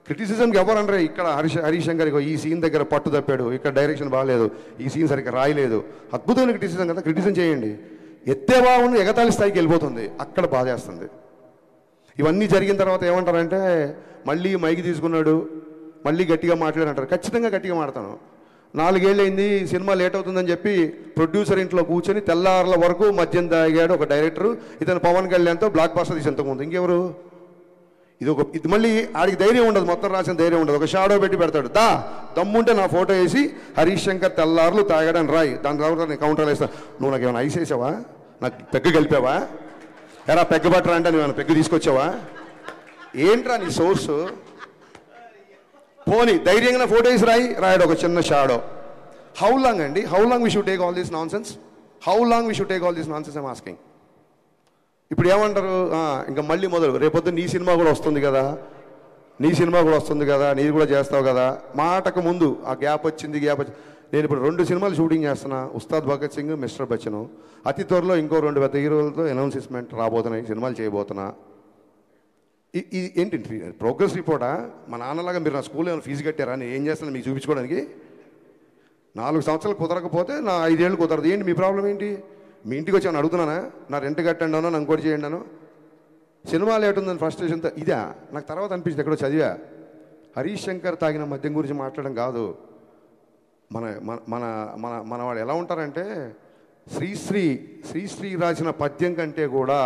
క్రిటిసిజంకి ఎవరు అనరే, ఇక్కడ హరీష్ శంకర్ ఈ సీన్ దగ్గర పట్టు తప్పాడు, ఇక్కడ డైరెక్షన్ బాగాలేదు, ఈ సీన్ సరిగ్గా రాయలేదు. అద్భుతమైన క్రిటిసిజం కదా, క్రిటిసిజం చేయండి. ఎత్తేవా ఉన్న ఎగతాళి స్థాయికి వెళ్ళిపోతుంది, అక్కడ బాధ చేస్తుంది. ఇవన్నీ జరిగిన తర్వాత ఏమంటారంటే, మళ్ళీ మైకి తీసుకున్నాడు, మళ్ళీ గట్టిగా మాట్లాడారంటారు. ఖచ్చితంగా గట్టిగా మాడతాను. 4 ఏళ్ళు అయింది, సినిమా లేట్ అవుతుందని చెప్పి ప్రొడ్యూసర్ ఇంట్లో కూర్చొని తెల్లార్ల వరకు మద్యం తాగాడు ఒక డైరెక్టర్. ఇతను పవన్ కళ్యాణ్తో బ్లాక్ బస్టర్ తీసి ఎంతకుముందు ఇంకెవరు? ఇది మళ్ళీ ఆడికి ధైర్యం ఉండదు, మొత్తం రాసిన ధైర్యం ఉండదు. ఒక షాడో పెట్టి పెడతాడు, దమ్ముంటే నా ఫోటో వేసి హరీష్ శంకర్ తెల్లార్లు తాగాడని రాయి, దాని తర్వాత నేను కౌంటర్లు వేస్తాను. నువ్వు నాకు ఏమైనా ఐస్ వేసావా? నాకు పెగ్గు కలిపావా? ఎరా పెగ్గు పట్టరా అంటే నువ్వు పెగ్గు తీసుకొచ్చావా? ఏంట్రా నీ సోర్సు? పోనీ ధైర్యంగా ఫోటో వేసి రాయడు ఒక చిన్న shadow. How long we should take all this non sense? I'm asking. ఇప్పుడు ఏమంటారు, ఇంకా మళ్ళీ మొదలు, రేపొద్దు నీ సినిమా కూడా వస్తుంది కదా, నీది కూడా చేస్తావు కదా. మాటకు ముందు ఆ గ్యాప్ వచ్చింది. నేను ఇప్పుడు 2 సినిమాలు షూటింగ్ చేస్తున్నా, ఉస్తాద్ భగత్ సింగ్, మిస్టర్ బచ్చన్. అతి త్వరలో ఇంకో 2 పెద్ద హీరోలతో అనౌన్స్మెంట్ రాబోతున్నాయి, సినిమాలు చేయబోతున్నా. ఏంటి ప్రోగ్రెస్ రిపోర్టా? మా నాన్నలాగా మీరు నా స్కూల్లో ఏమైనా ఫీజు కట్టారా? నేను ఏం చేస్తాను మీకు చూపించుకోవడానికి? 4 సంవత్సరాలు కుదరకపోతే నా 5 ఏళ్ళు కుదరదు. ఏంటి మీ ప్రాబ్లం ఏంటి? మీ ఇంటికి వచ్చి అడుగుతున్నానా? నా రెంట్ కట్టండి అన్నా, నాకు ఇంకోటి చేయండి అను. సినిమా లేట్ ఉందని ఫ్రస్ట్రేషన్తో ఇదా నాకు తర్వాత అనిపించింది. ఎక్కడో చదివా, హరీష్ శంకర్ తాగిన మద్యం గురించి మాట్లాడడం కాదు. మన మన మన మన వాడు ఎలా ఉంటారంటే, శ్రీశ్రీ రాసిన పద్యం కంటే కూడా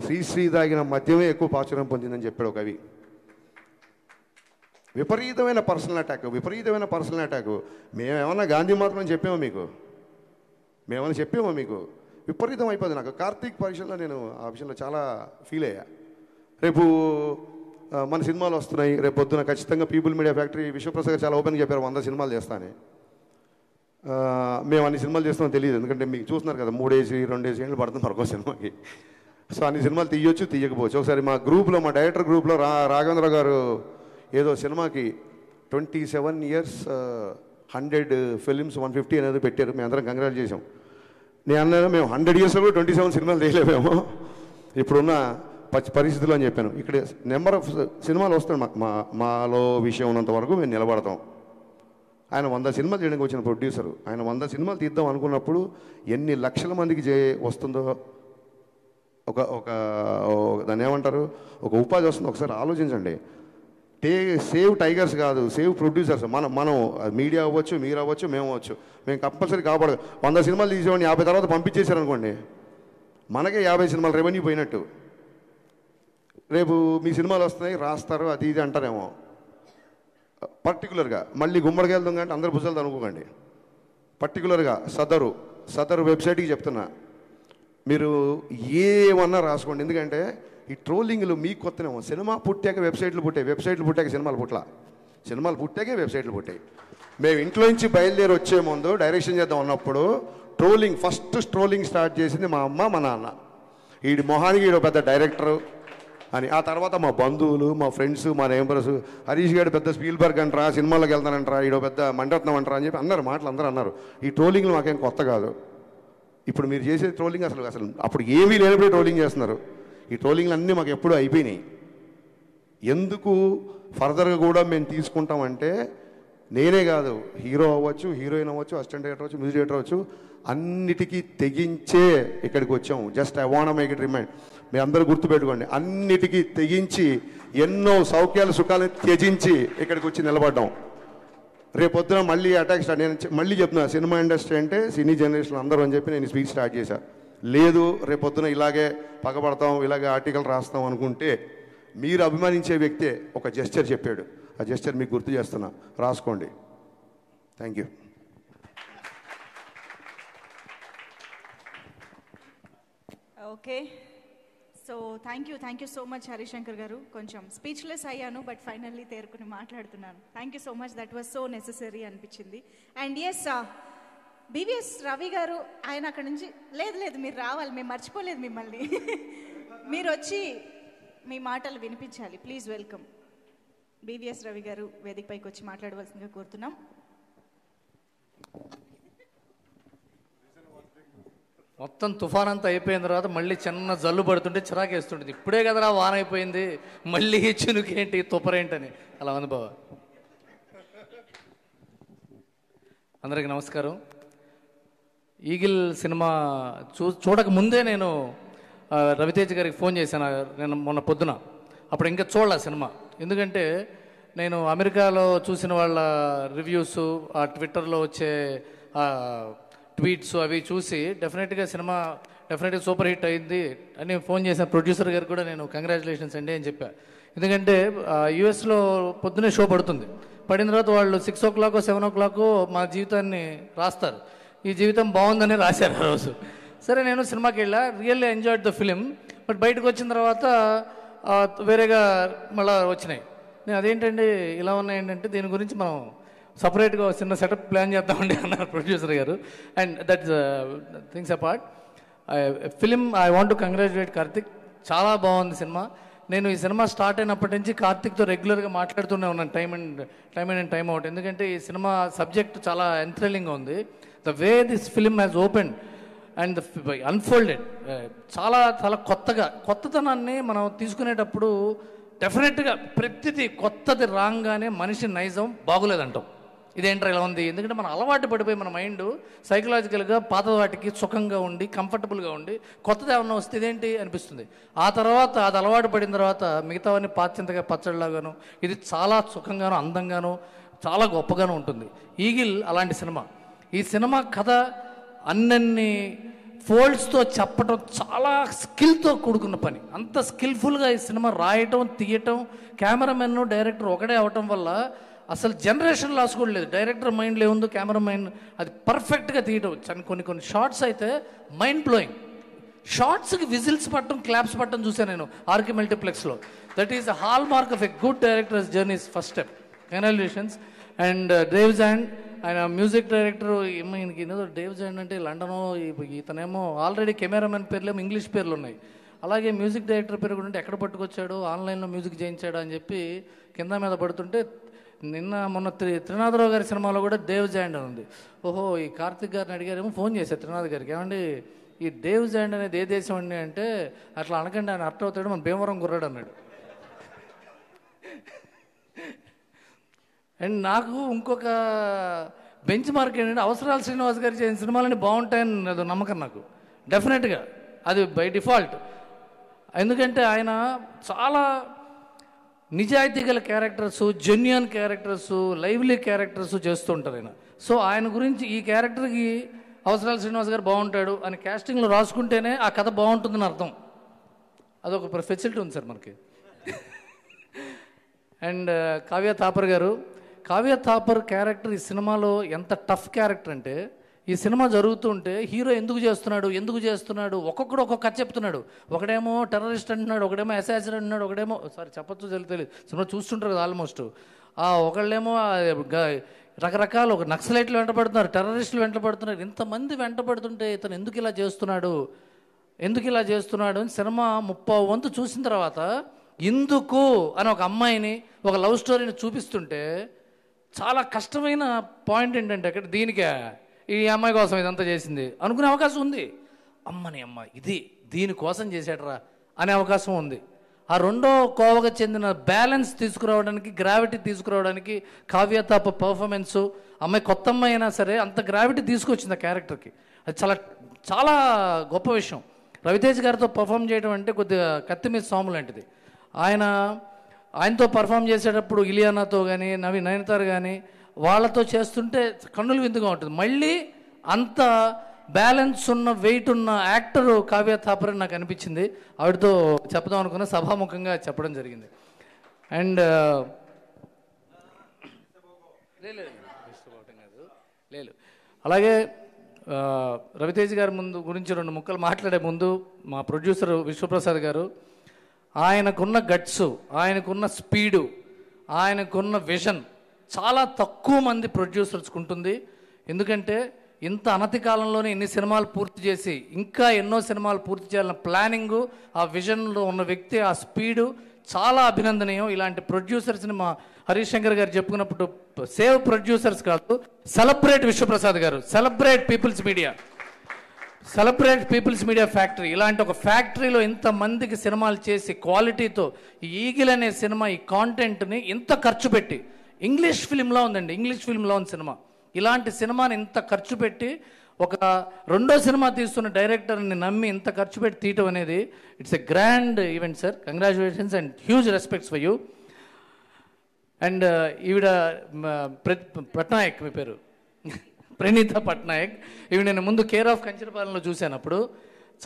శ్రీశ్రీ తాగిన మద్యమే ఎక్కువ ప్రాచుర్యం పొందిందని చెప్పాడు కవి. విపరీతమైన పర్సనల్ అటాక్. మేమేమన్నా గాంధీ మాత్రం చెప్పామో మీకు? విపరీతం అయిపోయింది. నాకు కార్తీక్ పరీక్షల్లో నేను ఆ విషయంలో చాలా ఫీల్ అయ్యా. రేపు మన సినిమాలు వస్తున్నాయి, రేపు పొద్దున ఖచ్చితంగా పీపుల్ మీడియా ఫ్యాక్టరీ విశ్వప్రసాద్ గారు చాలా ఓపెన్గా చెప్పారు 100 సినిమాలు చేస్తానని. మేము అన్ని సినిమాలు చేస్తామని తెలియదు, ఎందుకంటే మీకు చూస్తున్నారు కదా 3-2 ఏళ్ళు పడుతుంది మరొక సినిమాకి. సో అన్ని సినిమాలు తీయొచ్చు, తీయకపోవచ్చు. ఒకసారి మా డైరెక్టర్ గ్రూప్లో రాఘవేంద్ర గారు ఏదో సినిమాకి 27 years 100 films 150 అనేది పెట్టారు. మేము అందరం కంగ్రాచులేట్ చేసాం. నేను అన్నాను, మేము 100 yearsలో కూడా 27 సినిమాలు తీయలేమేమో ఇప్పుడున్న పరిస్థితుల్లో అని చెప్పాను. ఇక్కడ నెంబర్ ఆఫ్ సినిమాలు వస్తాయి, మాలో విషయం ఉన్నంత వరకు మేము నిలబడతాం. ఆయన 100 సినిమాలు చేయడానికి వచ్చిన ప్రొడ్యూసరు, ఆయన 100 సినిమాలు తీద్దాం అనుకున్నప్పుడు ఎన్ని లక్షల మందికి వస్తుందో, దాన్ని ఏమంటారు, ఒక ఉపాధి వస్తుందో ఒకసారి ఆలోచించండి. సేవ్ టైగర్స్ కాదు, సేవ్ ప్రొడ్యూసర్స్. మనం మీడియా అవ్వచ్చు, మీరు అవ్వచ్చు, మేము అవ్వచ్చు. మేము కంపల్సరీ కాపాడదు. 100 సినిమాలు తీసేవాడిని 50 తర్వాత పంపించేశారనుకోండి, మనకే 50 సినిమాలు రెవెన్యూ పోయినట్టు. రేపు మీ సినిమాలు వస్తున్నాయి, రాస్తారు, అది ఇది అంటారేమో. పర్టికులర్గా మళ్ళీ గుమ్మడికాయలు దొంగ అంటే అందరు భుజాలు అనుకోకండి. పర్టికులర్గా సదరు వెబ్సైట్కి చెప్తున్నా, మీరు ఏమన్నా రాసుకోండి. ఎందుకంటే ఈ ట్రోలింగ్లు మీకు కొత్తనేమో. సినిమా పుట్టాక వెబ్సైట్లు పుట్టాక సినిమాలు పుట్టాకే వెబ్సైట్లు పుట్టాయి. మేము ఇంట్లో నుంచి బయలుదేరి వచ్చే ముందు డైరెక్షన్ చేద్దాం అన్నప్పుడు ఫస్ట్ ట్రోలింగ్ స్టార్ట్ చేసింది మా అమ్మ, మా నాన్న. వీడి మొహానికి వీడు పెద్ద డైరెక్టరు అని. ఆ తర్వాత మా బంధువులు, మా ఫ్రెండ్స్, మా నేబర్స్, హరీష్ గారు పెద్ద స్పీల్బర్గ్ అంటారా, సినిమాలోకి వెళ్తానంటారా, ఈడో పెద్ద మణిరత్నం అంటారా అని చెప్పి అందరూ అన్నారు. ఈ ట్రోలింగ్లు మాకేం కొత్త కాదు. ఇప్పుడు మీరు చేసే ట్రోలింగ్ అసలు అప్పుడు ఏమీ లేనప్పుడే ట్రోలింగ్ చేస్తున్నారు. ఈ ట్రోలింగ్లు అన్నీ మాకు ఎప్పుడూ అయిపోయినాయి. ఎందుకు ఫర్దర్గా కూడా మేము తీసుకుంటామంటే, నేనే కాదు, హీరో అవ్వచ్చు, హీరోయిన్ అవ్వచ్చు, అసిస్టెంట్ డైరెక్టర్ అవ్వచ్చు, మ్యూజిక్ డైరెక్టర్ అవ్వచ్చు, అన్నిటికీ తెగించే ఇక్కడికి వచ్చాము. Just I want make it remind. మీ అందరూ గుర్తుపెట్టుకోండి, అన్నిటికీ తెగించి ఎన్నో సౌఖ్యాలు సుఖాలను త్యజించి ఇక్కడికి వచ్చి నిలబడ్డాం. రేపొద్దున మళ్ళీ అటాక్ స్టార్ట్. నేను మళ్ళీ చెప్తున్నా, సినిమా ఇండస్ట్రీ అంటే సినీ జనరేషన్ అందరూ అని చెప్పి నేను స్పీచ్ స్టార్ట్ చేశాను. లేదు రేపొద్దున ఇలాగే పగబడతాం, ఇలాగే ఆర్టికల్ రాస్తాం అనుకుంటే, మీరు అభిమానించే వ్యక్తే ఒక జెస్చర్ చెప్పాడు. ఆ జెస్చర్ మీకు గుర్తు చేస్తున్నా, రాసుకోండి. Thank you. Okay, so thank you so much Harishankar గారు. కొంచెం స్పీచ్లెస్ అయ్యాను, బట్ ఫైనల్లీ తేరుకుని మాట్లాడుతున్నాను. Thank you so much, that was so necessary అనిపించింది. అండ్ ఎస్, బివిఎస్ రవి గారు ఆయన అక్కడ నుంచి లేదు మీరు రావాలి, మేము మర్చిపోలేదు మిమ్మల్ని. మీరు వచ్చి మీ మాటలు వినిపించాలి. ప్లీజ్ వెల్కమ్ బివిఎస్ రవి గారు వేదికపైకి వచ్చి మాట్లాడవలసిందిగా కోరుతున్నాం. మొత్తం తుఫాన్ అంతా అయిపోయిన తర్వాత మళ్ళీ చిన్న జల్లు పడుతుంటే చిరాకేస్తుంటుంది. ఇప్పుడే కదరా వాన అయిపోయింది, మళ్ళీ చినుకేంటి తుపరేంటని అలా ఉంది బావ. అందరికీ నమస్కారం. ఈగిల్ సినిమా చూడక ముందే నేను రవితేజ గారికి ఫోన్ చేశాను నేను మొన్న పొద్దున. అప్పుడు ఇంకా చూడలే సినిమా, ఎందుకంటే నేను అమెరికాలో చూసిన వాళ్ళ రివ్యూస్, ఆ ట్విట్టర్లో వచ్చే ట్వీట్స్ అవి చూసి డెఫినెట్గా సినిమా సూపర్ హిట్ అయింది అని ఫోన్ చేసిన ప్రొడ్యూసర్ గారికి కూడా నేను కంగ్రాచులేషన్స్ అండి అని చెప్పా. ఎందుకంటే యూఎస్లో పొద్దునే షో పడిన తర్వాత వాళ్ళు 6 o'clock 7 o'clock మా జీవితాన్ని రాస్తారు. ఈ జీవితం బాగుందని రాశారు ఆ రోజు. సరే నేను సినిమాకి వెళ్ళా, really enjoyed the film. But బయటకు వచ్చిన తర్వాత వేరేగా మళ్ళీ వచ్చినాయి. నేను అదేంటండి ఇలా ఉన్నాయంటే దీని గురించి మనం సపరేట్గా చిన్న సెటప్ ప్లాన్ చేద్దామండి అన్నారు ప్రొడ్యూసర్ గారు. And that's things apart, film I want to congratulate Karthik. చాలా బాగుంది సినిమా. నేను ఈ సినిమా స్టార్ట్ అయినప్పటి నుంచి కార్తిక్తో రెగ్యులర్గా మాట్లాడుతూనే ఉన్నాను టైమ్ అండ్ టైమ్ అవుట్. ఎందుకంటే ఈ సినిమా సబ్జెక్ట్ చాలా ఎంథ్రిల్లింగ్గా ఉంది. The way this film has open and unfolded, చాలా చాలా కొత్తతనాన్ని మనం తీసుకునేటప్పుడు డెఫినెట్గా ప్రతిదీ కొత్తది రాగానే మనిషి నైజం బాగులేదంటాం. ఇదేంట్రా ఇలా ఉంది, ఎందుకంటే మనం అలవాటు పడిపోయి మన మైండ్ సైకలాజికల్గా పాత వాటికి సుఖంగా ఉండి కంఫర్టబుల్గా ఉండి కొత్తది ఏమన్నా వస్తే ఇదేంటి అనిపిస్తుంది. ఆ తర్వాత అది అలవాటు పడిన తర్వాత మిగతావన్నీ పాచింతగా పచ్చడిలాగాను ఇది చాలా సుఖంగాను అందంగాను చాలా గొప్పగాను ఉంటుంది. ఈగిల్ అలాంటి సినిమా. ఈ సినిమా కథ అన్నన్ని ఫోల్డ్స్తో చెప్పటం చాలా స్కిల్తో కూడుకున్న పని. అంత స్కిల్ఫుల్గా ఈ సినిమా రాయటం తీయటం, కెమెరామెన్ డైరెక్టర్ ఒకటే అవటం వల్ల అసలు జనరేషన్ లాస్ కూడా లేదు. డైరెక్టర్ మైండ్లో ఏముందో కెమెరా మైండ్ అది పర్ఫెక్ట్గా తీయటం. కొన్ని షార్ట్స్ అయితే మైండ్ బ్లోయింగ్. షార్ట్స్కి విజిల్స్ పట్టడం, క్లాప్స్ పట్టడం చూసాను నేను ఆర్కే మల్టీప్లెక్స్లో. That is the hallmark of a good directors journeys first step. Congratulations. And Davzand ఆయన మ్యూజిక్ డైరెక్టర్. ఈయనకి ఏదో డేవ్ జాండ్ అంటే లండను, ఇతనేమో ఆల్రెడీ కెమెరామెన్ పేర్లేమో ఇంగ్లీష్ పేర్లు ఉన్నాయి. అలాగే మ్యూజిక్ డైరెక్టర్ పేరు కూడా ఎక్కడ పట్టుకొచ్చాడు, ఆన్లైన్లో మ్యూజిక్ చేయించాడు అని చెప్పి కింద మీద పడుతుంటే మొన్న త్రినాథరావు గారి సినిమాలో కూడా డేవ్ జాండ్ అని ఉంది. ఓహో, ఈ కార్తిక్ గారిని అడిగారేమో, ఫోన్ చేశారు త్రినాథ్ గారికి, ఏమండి ఈ డేవ్ జాండ్ అనేది ఏ దేశం అండి అంటే, అట్లా అనకండి ఆయన అర్థం అవుతాడు, మన భీమవరం గుర్రాడు అన్నాడు. అండ్ నాకు ఇంకొక బెంచ్ మార్క్ ఏంటంటే అవసరాలు శ్రీనివాస్ గారు చేసిన సినిమాలన్నీ బాగుంటాయని అది నమ్మకం నాకు. డెఫినెట్గా అది బై డిఫాల్ట్. ఎందుకంటే ఆయన చాలా నిజాయితీ గల characters, genuine characters, lively characters చేస్తూ ఉంటారు ఆయన. సో ఆయన గురించి ఈ క్యారెక్టర్కి అవసరాల శ్రీనివాస్ గారు బాగుంటాడు అని క్యాస్టింగ్లో రాసుకుంటేనే ఆ కథ బాగుంటుందని అర్థం. అదొక ఫెసిలిటీ ఉంది సార్ మనకి. అండ్ కావ్య థాపర్ గారు, కావ్య థాపర్ క్యారెక్టర్ ఈ సినిమాలో ఎంత టఫ్ క్యారెక్టర్ అంటే, ఈ సినిమా జరుగుతుంటే హీరో ఎందుకు చేస్తున్నాడు ఒక్కొక్కడు ఒక్కొక్క కథ చెప్తున్నాడు. ఒకడేమో టెర్రరిస్ట్ అంటున్నాడు, ఒకడేమో అసాసిన్ అంటున్నాడు, ఒకడేమో చెప్పచ్చు తెలియదు, సినిమా చూస్తుంటారు కదా ఆల్మోస్ట్. ఒకళ్ళేమో రకరకాల ఒక నక్సలైట్లు వెంటబడుతున్నారు, టెర్రరిస్టులు వెంటబడుతున్నారు. ఇంతమంది వెంటబడుతుంటే ఇతను ఎందుకు ఇలా చేస్తున్నాడు అని సినిమా 30వ వంతు చూసిన తర్వాత ఎందుకు అని ఒక అమ్మాయిని, ఒక లవ్ స్టోరీని చూపిస్తుంటే చాలా కష్టమైన పాయింట్ ఏంటంటే అక్కడ దీనికే ఈ అమ్మాయి కోసం ఇదంతా చేసింది అనుకునే అవకాశం ఉంది. అమ్మ ఇది దీనికోసం చేశాడరా అనే అవకాశం ఉంది. ఆ రెండో కోవగా చెందిన బ్యాలెన్స్ తీసుకురావడానికి, గ్రావిటీ తీసుకురావడానికి కావ్య థాపర్ పర్ఫార్మెన్సు, అమ్మాయి కొత్త అమ్మాయి అయినా సరే అంత గ్రావిటీ తీసుకొచ్చింది ఆ క్యారెక్టర్కి. అది చాలా చాలా గొప్ప విషయం. రవితేజ్ గారితో పర్ఫామ్ చేయడం అంటే కొద్దిగా కత్తి మీద సాము లాంటిది. ఆయనతో పర్ఫామ్ చేసేటప్పుడు ఇలియానాతో కానీ నయనతార కానీ వాళ్ళతో చేస్తుంటే కన్నులు విందుగా ఉంటుంది. మళ్ళీ అంత బ్యాలెన్స్ ఉన్న వెయిట్ ఉన్న యాక్టరు కావ్య థాపర్ అని నాకు అనిపించింది. ఆవిడతో చెప్దాం అనుకున్న సభాముఖంగా చెప్పడం జరిగింది. అండ్ లేదు అలాగే రవితేజ్ గారి గురించి 2 ముక్కలు మాట్లాడే ముందు మా ప్రొడ్యూసర్ విశ్వప్రసాద్ గారు, ఆయనకున్న గట్స్, ఆయనకున్న స్పీడు, ఆయనకున్న విజన్ చాలా తక్కువ మంది ప్రొడ్యూసర్స్కి ఉంటుంది. ఎందుకంటే ఇంత అనతి కాలంలోనే ఎన్ని సినిమాలు పూర్తి చేసి ఇంకా ఎన్నో సినిమాలు పూర్తి చేయాలన్న ప్లానింగు, ఆ విజన్లో ఉన్న వ్యక్తి, ఆ స్పీడు చాలా అభినందనీయం. ఇలాంటి ప్రొడ్యూసర్స్ని మా హరీష్ శంకర్ గారు చెప్పుకున్నప్పుడు సేవ్ ప్రొడ్యూసర్స్ కాదు, celebrate Vishwaprasad garu, celebrate people's media, celebrate people's media factory. ఇలాంటి ఒక ఫ్యాక్టరీలో ఇంతమందికి సినిమాలు చేసి క్వాలిటీతో ఈ ఈగిల్ అనే సినిమా ఈ కాంటెంట్ని ఇంత ఖర్చు పెట్టి, ఇంగ్లీష్ ఫిల్మ్లో ఉందండి, ఇంగ్లీష్ ఫిల్మ్లో ఉంది సినిమా, ఇలాంటి సినిమాని ఇంత ఖర్చు పెట్టి ఒక 2వ సినిమా తీస్తున్న డైరెక్టర్ని నమ్మి ఇంత ఖర్చు పెట్టి తీయటం అనేది it's a grand event sir. Congratulations and huge respects for you. And ఈవిడ పట్నాయక్, మీ పేరు ప్రణీత పట్నాయక్, ఈవిడ నేను ముందు కేర్ ఆఫ్ కంచరపాలెంలో చూశాను. అప్పుడు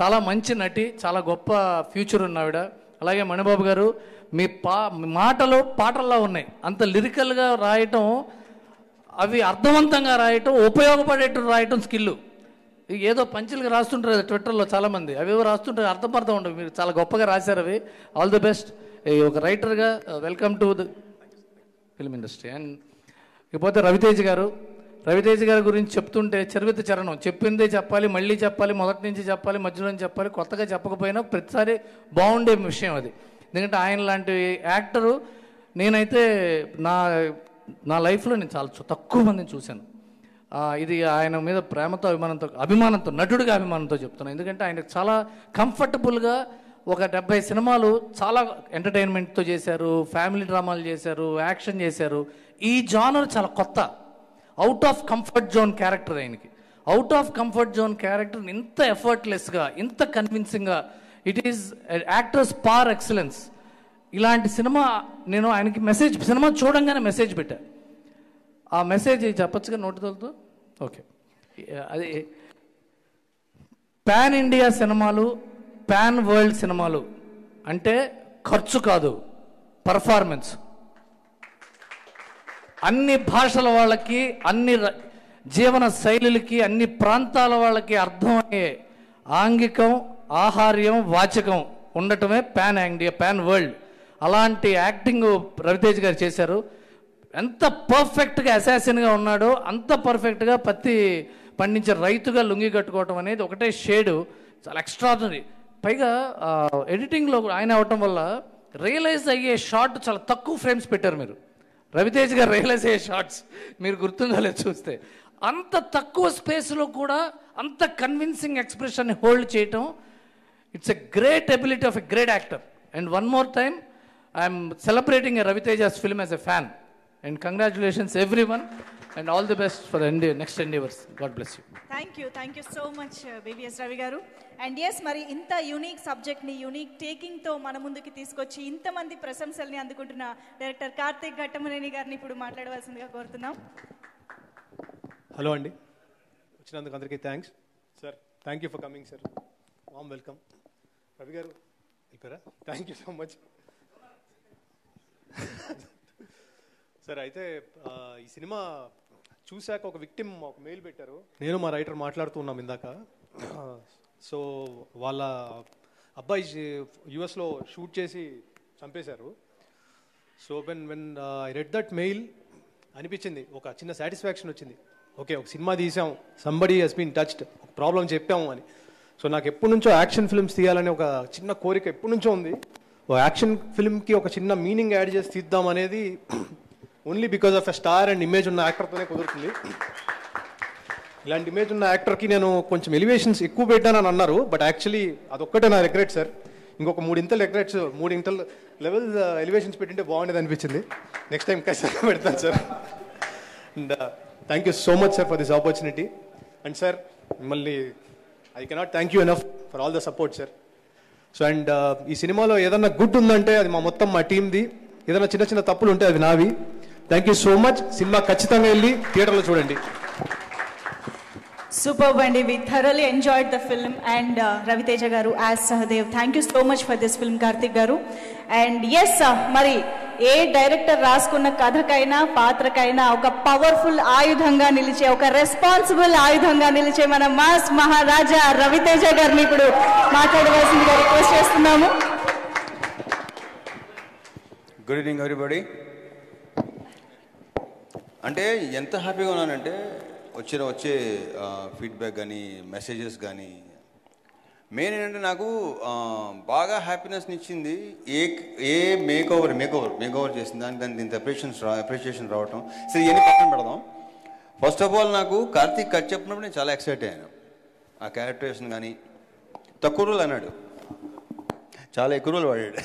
చాలా మంచి నటి, చాలా గొప్ప ఫ్యూచర్ ఉన్న ఆవిడ. అలాగే మణిబాబు గారు, మీ మాటలు పాటల్లో ఉన్నాయి, అంత లిరికల్గా రాయటం, అవి అర్థవంతంగా రాయటం, ఉపయోగపడేట్టు రాయటం స్కిల్లు. ఏదో పంచులుగా రాస్తుంటారు ట్విట్టర్లో చాలామంది, అవి రాస్తుంటారు, అర్థం ఉండవు. మీరు చాలా గొప్పగా రాశారు అవి. ఆల్ ది బెస్ట్ ఒక రైటర్గా. Welcome to the film industry. And ఇకపోతే రవితేజ్ గారు, రవితేజ్ గారి గురించి చెప్తుంటే చరివిత చరణం, చెప్పిందే చెప్పాలి, మళ్ళీ చెప్పాలి, మొదటి నుంచి చెప్పాలి, మధ్యలో నుంచి చెప్పాలి, కొత్తగా చెప్పకపోయినా ప్రతిసారి బాగుండే విషయం అది. ఎందుకంటే ఆయన లాంటి యాక్టరు నేనైతే నా లైఫ్లో నేను చాలా తక్కువ మందిని చూశాను. ఇది ఆయన మీద ప్రేమతో, అభిమానంతో, నటుడిగా అభిమానంతో చెప్తున్నాను. ఎందుకంటే ఆయన చాలా కంఫర్టబుల్గా ఒక 70 సినిమాలు చాలా ఎంటర్టైన్మెంట్తో చేశారు, ఫ్యామిలీ డ్రామాలు చేశారు, యాక్షన్ చేశారు. ఈ జానర్ చాలా కొత్త, out of comfort zone character ఆయనకి. Out of comfort zone character ఇంత ఎఫర్ట్లెస్గా, ఇంత కన్విన్సింగ్గా, it is actors par excellence. ఇలాంటి సినిమా నేను ఆయనకి మెసేజ్, సినిమా చూడంగానే మెసేజ్ పెట్టా. ఆ మెసేజ్ చెప్పచ్చుగా నోటితోలుతో? ఓకే, అది పాన్ ఇండియా సినిమాలు, పాన్ వరల్డ్ సినిమాలు అంటే ఖర్చు కాదు, పర్ఫార్మెన్స్. అన్ని భాషల వాళ్ళకి, అన్ని జీవన శైలులకి, అన్ని ప్రాంతాల వాళ్ళకి అర్థమయ్యే ఆంగికం, ఆహార్యం, వాచకం ఉండటమే పాన్ ఇండియా, పాన్ వరల్డ్. అలాంటి యాక్టింగ్ రవితేజ్ గారు చేశారు. ఎంత పర్ఫెక్ట్గా అసాసిన్గా ఉన్నాడో అంత పర్ఫెక్ట్గా పత్తి పండించే రైతుగా లుంగి కట్టుకోవటం అనేది ఒకటే షేడు, చాలా ఎక్స్ట్రాడినరీ. పైగా ఎడిటింగ్లో ఆయన అవటం వల్ల రియలైజ్ అయ్యే షాట్ చాలా తక్కువ ఫ్రేమ్స్ పెట్టారు మీరు. రవితేజ్ గారు రియలైజ్ అయ్యే షార్ట్స్ మీరు గుర్తుందో లేదు చూస్తే, అంత తక్కువ స్పేస్లో కూడా అంత కన్విన్సింగ్ ఎక్స్ప్రెషన్ని హోల్డ్ చేయటం, it's a great ability of a great actor. And one more time I'm celebrating a Raviteja's film as a fan. And congratulations everyone and all the best for the next endeavors. God bless you. Thank you so much BVS Ravi garu. And yes, మరి ఇంత unique సబ్జెక్ట్ని unique టేకింగ్తో మన ముందుకి తీసుకొచ్చి ఇంతమంది ప్రశంసల్ని అందుకుంటున్న director Karthik Ghattamaneni గారిని ఇప్పుడు మాట్లాడవలసిందిగా కోరుతున్నాం. హలో అండి, వచ్చినందుకు అందరికీ thanks sir. Thank you for coming sir. Warm welcome. Ravi గారు ఇక్కడ thank you so much sir. అయితే ఈ సినిమా చూశాక ఒక విక్టిమ్ ఒక మెయిల్ పెట్టారు, నేను మా రైటర్ మాట్లాడుతూ ఉన్నాం ఇందాక. సో వాళ్ళ అబ్బాయి యుఎస్లో షూట్ చేసి చంపేశారు. So when I read that mail అనిపించింది, ఒక చిన్న సాటిస్ఫాక్షన్ వచ్చింది. ఓకే, ఒక సినిమా తీసాం, సంబడీ హెస్ బీన్ టచ్డ్, ఒక ప్రాబ్లం చెప్పాము అని. సో నాకు ఎప్పటి నుంచో యాక్షన్ ఫిల్మ్స్ తీయాలని ఒక చిన్న కోరిక ఎప్పటి నుంచో ఉంది. ఒక యాక్షన్ ఫిల్మ్కి ఒక చిన్న మీనింగ్ యాడ్ చేసి తీద్దాం అనేది only because of a star and image ఉన్న యాక్టర్తోనే కుదురుతుంది. ఇలాంటి ఇమేజ్ ఉన్న యాక్టర్కి నేను కొంచెం ఎలివేషన్స్ ఎక్కువ పెట్టానని అన్నారు, బట్ యాక్చువల్లీ అదొక్కటే నా రిగ్రెట్ సార్. ఇంకొక 3 ఇంతలు రిగ్రెట్స్, 3 ఇంతలు లెవెల్ ఎలివేషన్స్ పెట్టింటే బాగుండేది అనిపించింది. నెక్స్ట్ టైం ఖచ్చితంగా పెడతాను sir. And thank you so much sir for this opportunity. And sir మిమ్మల్ని I cannot thank you enough for all the support sir. So and ఈ సినిమాలో ఏదన్నా గుడ్ ఉందంటే అది మా టీమ్ది, ఏదైనా చిన్న చిన్న తప్పులు ఉంటే అది నావి. Thank you so much. Cinema ఖచ్చితంగా వెళ్ళి థియేటర్లో చూడండి. Superb and we thoroughly enjoyed the film and Raviteja garu as Sahadev. Thank you so much for this film, Karthik garu. And yes, Mari, A director రాసుకున్న కథకైనా పాత్రకైనా ఒక powerful ఆయుధంగా నిలిచే ఒక responsible ఆయుధంగా నిలిచే మన మాస్ మహారాజా రవితేజ గారిని ఇప్పుడు మాట్లాడవలసిందిగా రిక్వెస్ట్ చేస్తున్నాము. Good evening everybody. అంటే ఎంత హ్యాపీగా ఉన్నానంటే వచ్చే ఫీడ్బ్యాక్ కానీ మెసేజెస్ కానీ మెయిన్ ఏంటంటే నాకు బాగా హ్యాపీనెస్ని ఇచ్చింది ఏ మేక్ ఓవర్ చేసింది దానికి ఇంత అప్రిషియేషన్ రావటం. సరే ఇవన్నీ పక్కన పెడదాం. ఫస్ట్ ఆఫ్ ఆల్ నాకు కార్తీక్ కథ చెప్పినప్పుడు నేను చాలా ఎక్సైట్ అయ్యాను. ఆ క్యారెక్టరేషన్ కానీ తక్కువ రోజులు అన్నాడు, చాలా ఎక్కువ రోజులు వాడాడు.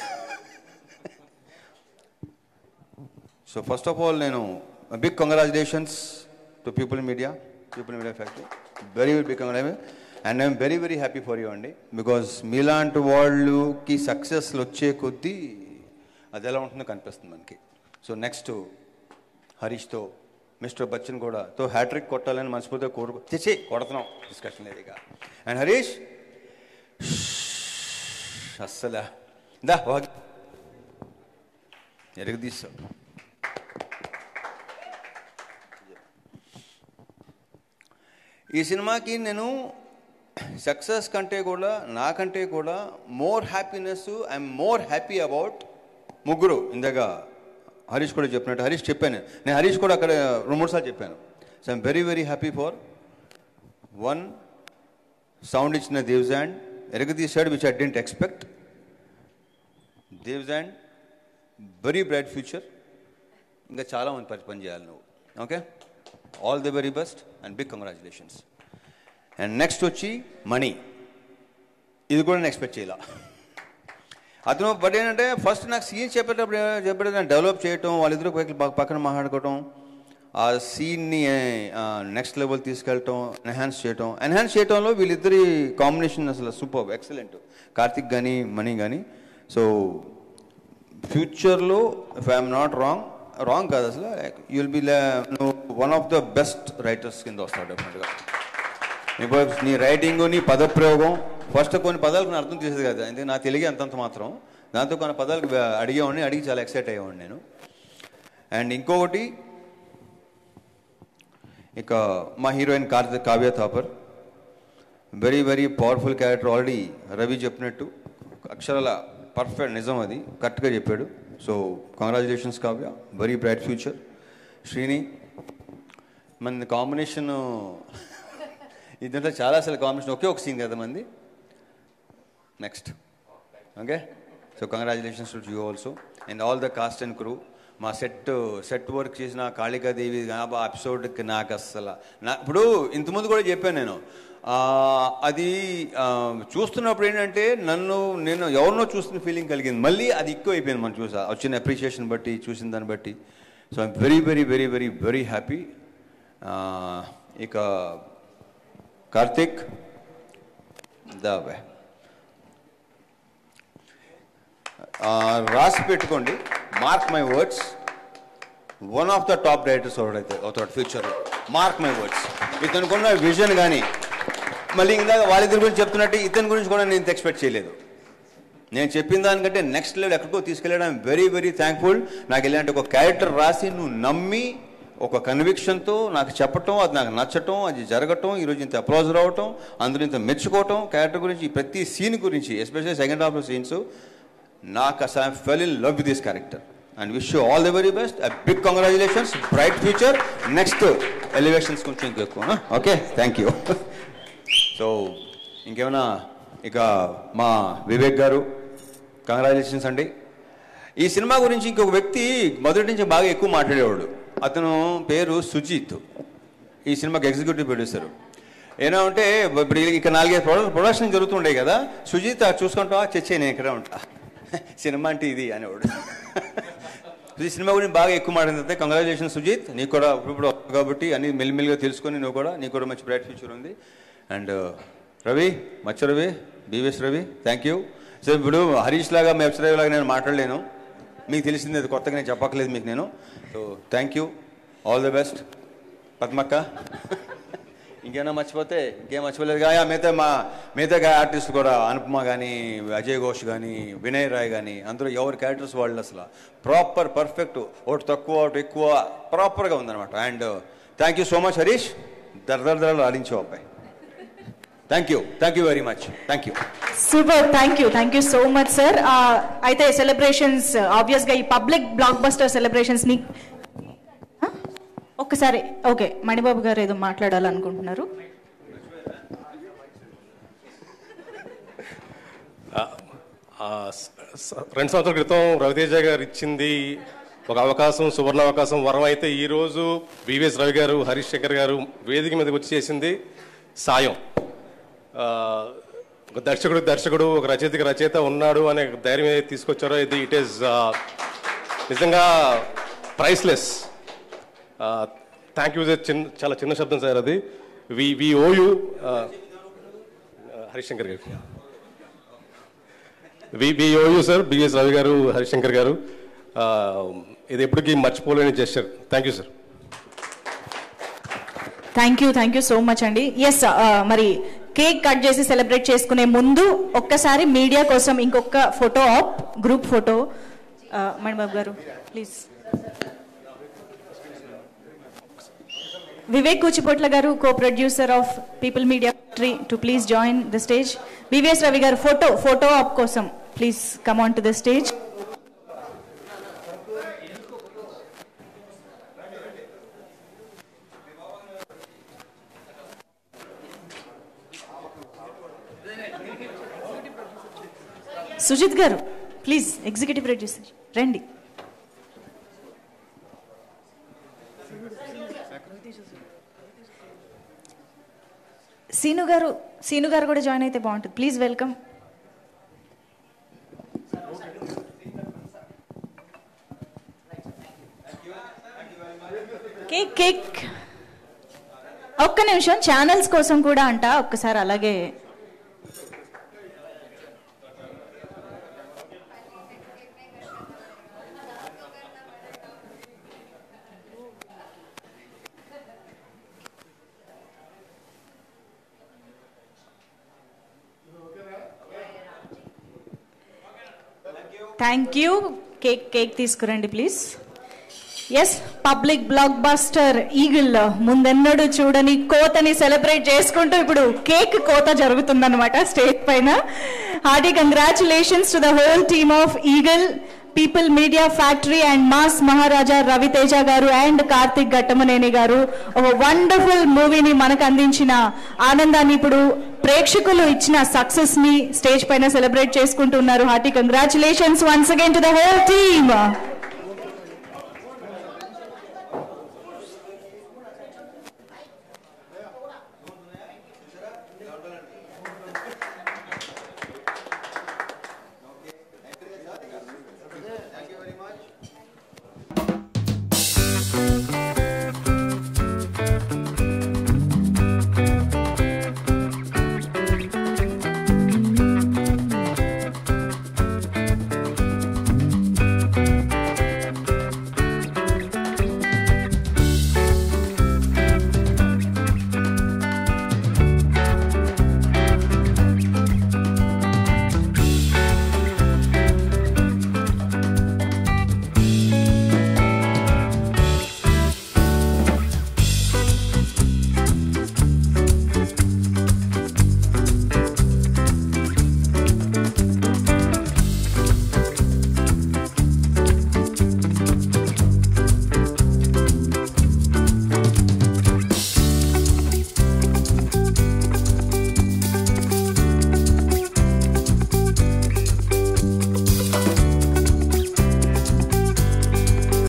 సో ఫస్ట్ ఆఫ్ ఆల్ నేను big congratulations to people media factory, very big congratulations. And I'm very very happy for you అండి, బికాజ్ మీలాంటి వాళ్ళకి సక్సెస్లు వచ్చే కొద్దీ అది ఎలా ఉంటుందో కనిపిస్తుంది మనకి. సో నెక్స్ట్ హరీష్తో, మిస్టర్ బచ్చన్ కూడా హ్యాట్రిక్ కొట్టాలని మనస్ఫూర్తిగా కొడుతున్నాం, డిస్కషన్ లేదు ఇక. అండ్ హరీష్ అస్సలు ఎరగదీస్తావు. ఈ సినిమాకి నేను సక్సెస్ కంటే కూడా నాకంటే కూడా more happiness, I'm more happy about ముగ్గురు. ఇందాక హరీష్ కూడా చెప్పినట్టు హరీష్ చెప్పాను, నేను హరీష్ కూడా అక్కడ 2-3 సార్లు చెప్పాను. So I'm very very happy for one, sound ఇచ్చిన దేవ్జాండ్ ఎరగదీశాడు, which I didn't expect. Davzand very bright future, ఇంకా చాలా మంది పని చేయాలి నువ్వు. Okay, all the very best and big congratulations. And next వచ్చి మనీ, ఇది కూడా నేను ఎక్స్పెక్ట్ చేయాల అతను. బట్ ఏంటంటే ఫస్ట్ నాకు సీన్ చెప్పేటప్పుడు నేను డెవలప్ చేయటం, వాళ్ళిద్దరూ పక్కన మాట్లాడుకోవటం, ఆ సీన్ని నెక్స్ట్ లెవెల్ తీసుకెళ్ళటం, ఎన్హాన్స్ చేయటంలో వీళ్ళిద్దరి కాంబినేషన్ అసలు సూపర్ ఎక్సలెంట్, కార్తిక్ కానీ మనీ కానీ. సో ఫ్యూచర్లో ఇఫ్ ఐఎమ్ నాట్ రాంగ్ కాదు అసలు, you will be one of the best writers కింద వస్తాడు డెఫినెట్గా. నీ రైటింగు, నీ పదప్రయోగం, ఫస్ట్ కొన్ని పదాలకు నేను అర్థం చేసేది కదా, ఎందుకంటే నా తెలుగే అంతంత మాత్రం, దాంతో కొన్ని పదాలకు అడిగి చాలా ఎక్సైట్ అయ్యేవాడిని నేను. అండ్ ఇంకొకటి, ఇక మా heroine Kavya Thapar, very very powerful character. Already Ravi చెప్పినట్టు అక్షరాల పర్ఫెక్ట్, నిజం, అది కరెక్ట్గా చెప్పాడు. So congratulations Kavya, very bright future. Srini, మన కాంబినేషను ఇదంతా చాలా అసలు కాంబినేషన్, ఒకే ఒక సీన్ కదా మంది. Next okay, so congratulations to you also and all the cost and crew. మా సెట్ వర్క్ చేసిన కాళికాదేవి ఎపిసోడ్కి నాకు అస్సలు ఇప్పుడు ఇంతకుముందు కూడా చెప్పాను నేను, అది చూస్తున్నప్పుడు ఏంటంటే నేను ఎవరినో చూస్తున్న ఫీలింగ్ కలిగింది, మళ్ళీ అది ఎక్కువ అయిపోయింది మనం వచ్చిన అప్రిషియేషన్ బట్టి, చూసిన దాన్ని బట్టి. So I'm very very very very very happy. ఇక కార్తిక్, రాసి పెట్టుకోండి, mark my words, one of the top directors అవుతాడు ఫ్యూచర్లో, మార్క్ మై వర్డ్స్. ఇతనుకున్న విజన్ కానీ, మళ్ళీ ఇందాక వాళ్ళిద్దరి గురించి చెప్తున్నట్టు ఇతని గురించి కూడా నేను ఎక్స్పెక్ట్ చేయలేదు. నేను చెప్పిన దానికంటే నెక్స్ట్ లెవెల్ ఎక్కడికో తీసుకెళ్ళడం వెరీ వెరీ థ్యాంక్ఫుల్. నాకు ఇలాంటి ఒక క్యారెక్టర్ రాసి నువ్వు నమ్మి ఒక కన్విక్షన్తో నాకు చెప్పటం, అది నాకు నచ్చటం, అది జరగటం, ఈరోజు ఇంత అప్లాజ్ రావటం, అందులో ఇంత మెచ్చుకోవటం, క్యారెక్టర్ గురించి, ప్రతి సీన్ గురించి, ఎస్పెషల్లీ సెకండ్ హాఫ్ సీన్స్, నాకు అసలు I fell in love with this character and wish you all the very best. Big congratulations, bright future, next elevations కొంచెం ఇంకా ఎక్కువ. Okay, thank you. సో ఇంకేమైనా, ఇక మా వివేక్ గారు కంగ్రాచులేషన్స్ అండి. ఈ సినిమా గురించి ఇంకొక వ్యక్తి మొదటి నుంచి బాగా ఎక్కువ మాట్లాడేవాడు, అతను పేరు సుజిత్, ఈ సినిమాకి ఎగ్జిక్యూటివ్ ప్రొడ్యూసర్. ఏనా అంటే ఇప్పుడు ఇక్కడ 4-5 ప్రొడక్షన్ జరుగుతుండే కదా, సుజిత్ చూసుకుంటా చచ్చే నేను ఇక్కడే ఉంటా, సినిమా అంటే ఇది అనేవాడు. ఈ సినిమా గురించి బాగా ఎక్కువ మాట్లాడితే కంగ్రాచులేషన్ సుజిత్, నీకు కూడా ఇప్పుడు కాబట్టి అన్ని మెల్లిమెల్లిగా తెలుసుకొని నీకు కూడా మంచి బ్రైట్ ఫ్యూచర్ ఉంది. అండ్ రవి, మచ్చ Ravi, BVS Ravi, thank you. So ఇప్పుడు హరీష్ లాగా, మెప్స్ రవి లాగా నేను మాట్లాడలేను, మీకు తెలిసింది అది కొత్తగా నేను చెప్పక్కలేదు మీకు నేను. So thank you, all the best. పద్మక్క, ఇంకేమైనా మర్చిపోతే ఇంకేం మర్చిపోలేదు. మిగతా ఆర్టిస్ట్ కూడా అనుపమ కానీ, అజయ్ ఘోష్ కానీ, వినయ్ రాయ్ కానీ, అందరూ ఎవరి క్యారెక్టర్స్ వాళ్ళు అసలు ప్రాపర్ పర్ఫెక్ట్, ఒకటి తక్కువ ఒకటి ఎక్కువ ప్రాపర్గా ఉందన్నమాట. And thank you so much Harish, దరదరదరలు ఆడించావు అబ్బాయి. Thank you very much. Thank you. Super. Thank you so much sir. అయితే సెలబ్రేషన్స్ ఆబ్వియస్గా ఈ పబ్లిక్ బ్లాక్ బస్టర్ సెలబ్రేషన్స్ని ఒక్కసారి ఓకే మణిబాబు గారు ఏదో మాట్లాడాలనుకుంటున్నారు. రెండు సంవత్సరాల క్రితం రవితేజ గారు ఇచ్చింది ఒక అవకాశం, సువర్ణ అవకాశం, వరం అయితే ఈరోజు వివిఎస్ రవి గారు, హరీష్ శంకర్ గారు వేదిక మీదకి వచ్చి చేసింది సాయం. ఒక దర్శకుడు ఒక రచయిత ఉన్నాడు అనే ధైర్యం ఏదైతే తీసుకొచ్చారో ఇది ఇట్ ఈస్ నిజంగా ప్రైస్లెస్. Thank you. చాలా చిన్న శబ్దం సార్ అది. వి ఓ యూ హరీష్ శంకర్ గారు. వి ఓ యూ సార్, బిఎస్ రవి గారు, హరీష్ శంకర్ గారు. ఇది ఎప్పటికీ మర్చిపోలేని gesture. Thank you sir. Thank you so much అండి. ఎస్, మరి కేక్ కట్ చేసి సెలబ్రేట్ చేసుకునే ముందు ఒక్కసారి మీడియా కోసం ఇంకొక photo op, group photo. Manibabu గారు ప్లీజ్. వివేక్ కూచిపోట్ల గారు, co producer of people media factory, to please join the stage. VVS Ravi garu photo op కోసం please come on to the stage. Sujith garu please, executive producer రండి. సీను గారు కూడా జాయిన్ అయితే బాగుంటుంది. Please welcome. కేక్ ఒక్క నిమిషం, channels కోసం కూడా అంట, ఒక్కసారి అలాగే. Thank you. కేక్ తీసుకురండి please. Yes, public blockbuster Eagle ముందెన్నడూ చూడని కోతని సెలబ్రేట్ చేసుకుంటూ ఇప్పుడు కేక్ కోత జరుగుతుందన్నమాట స్టేజ్ పైన. Hearty congratulations to the whole team of Eagle, people media factory and mass Maharaja Raviteja గారు అండ్ కార్తిక్ ఘట్టమనేని గారు. ఒక వండర్ఫుల్ మూవీని మనకు అందించిన ఆనందాన్ని ఇప్పుడు ప్రేక్షకులు ఇచ్చిన సక్సెస్ ని స్టేజ్ పైన సెలబ్రేట్ చేసుకుంటున్నారు. Hearty congratulations once again to the whole team.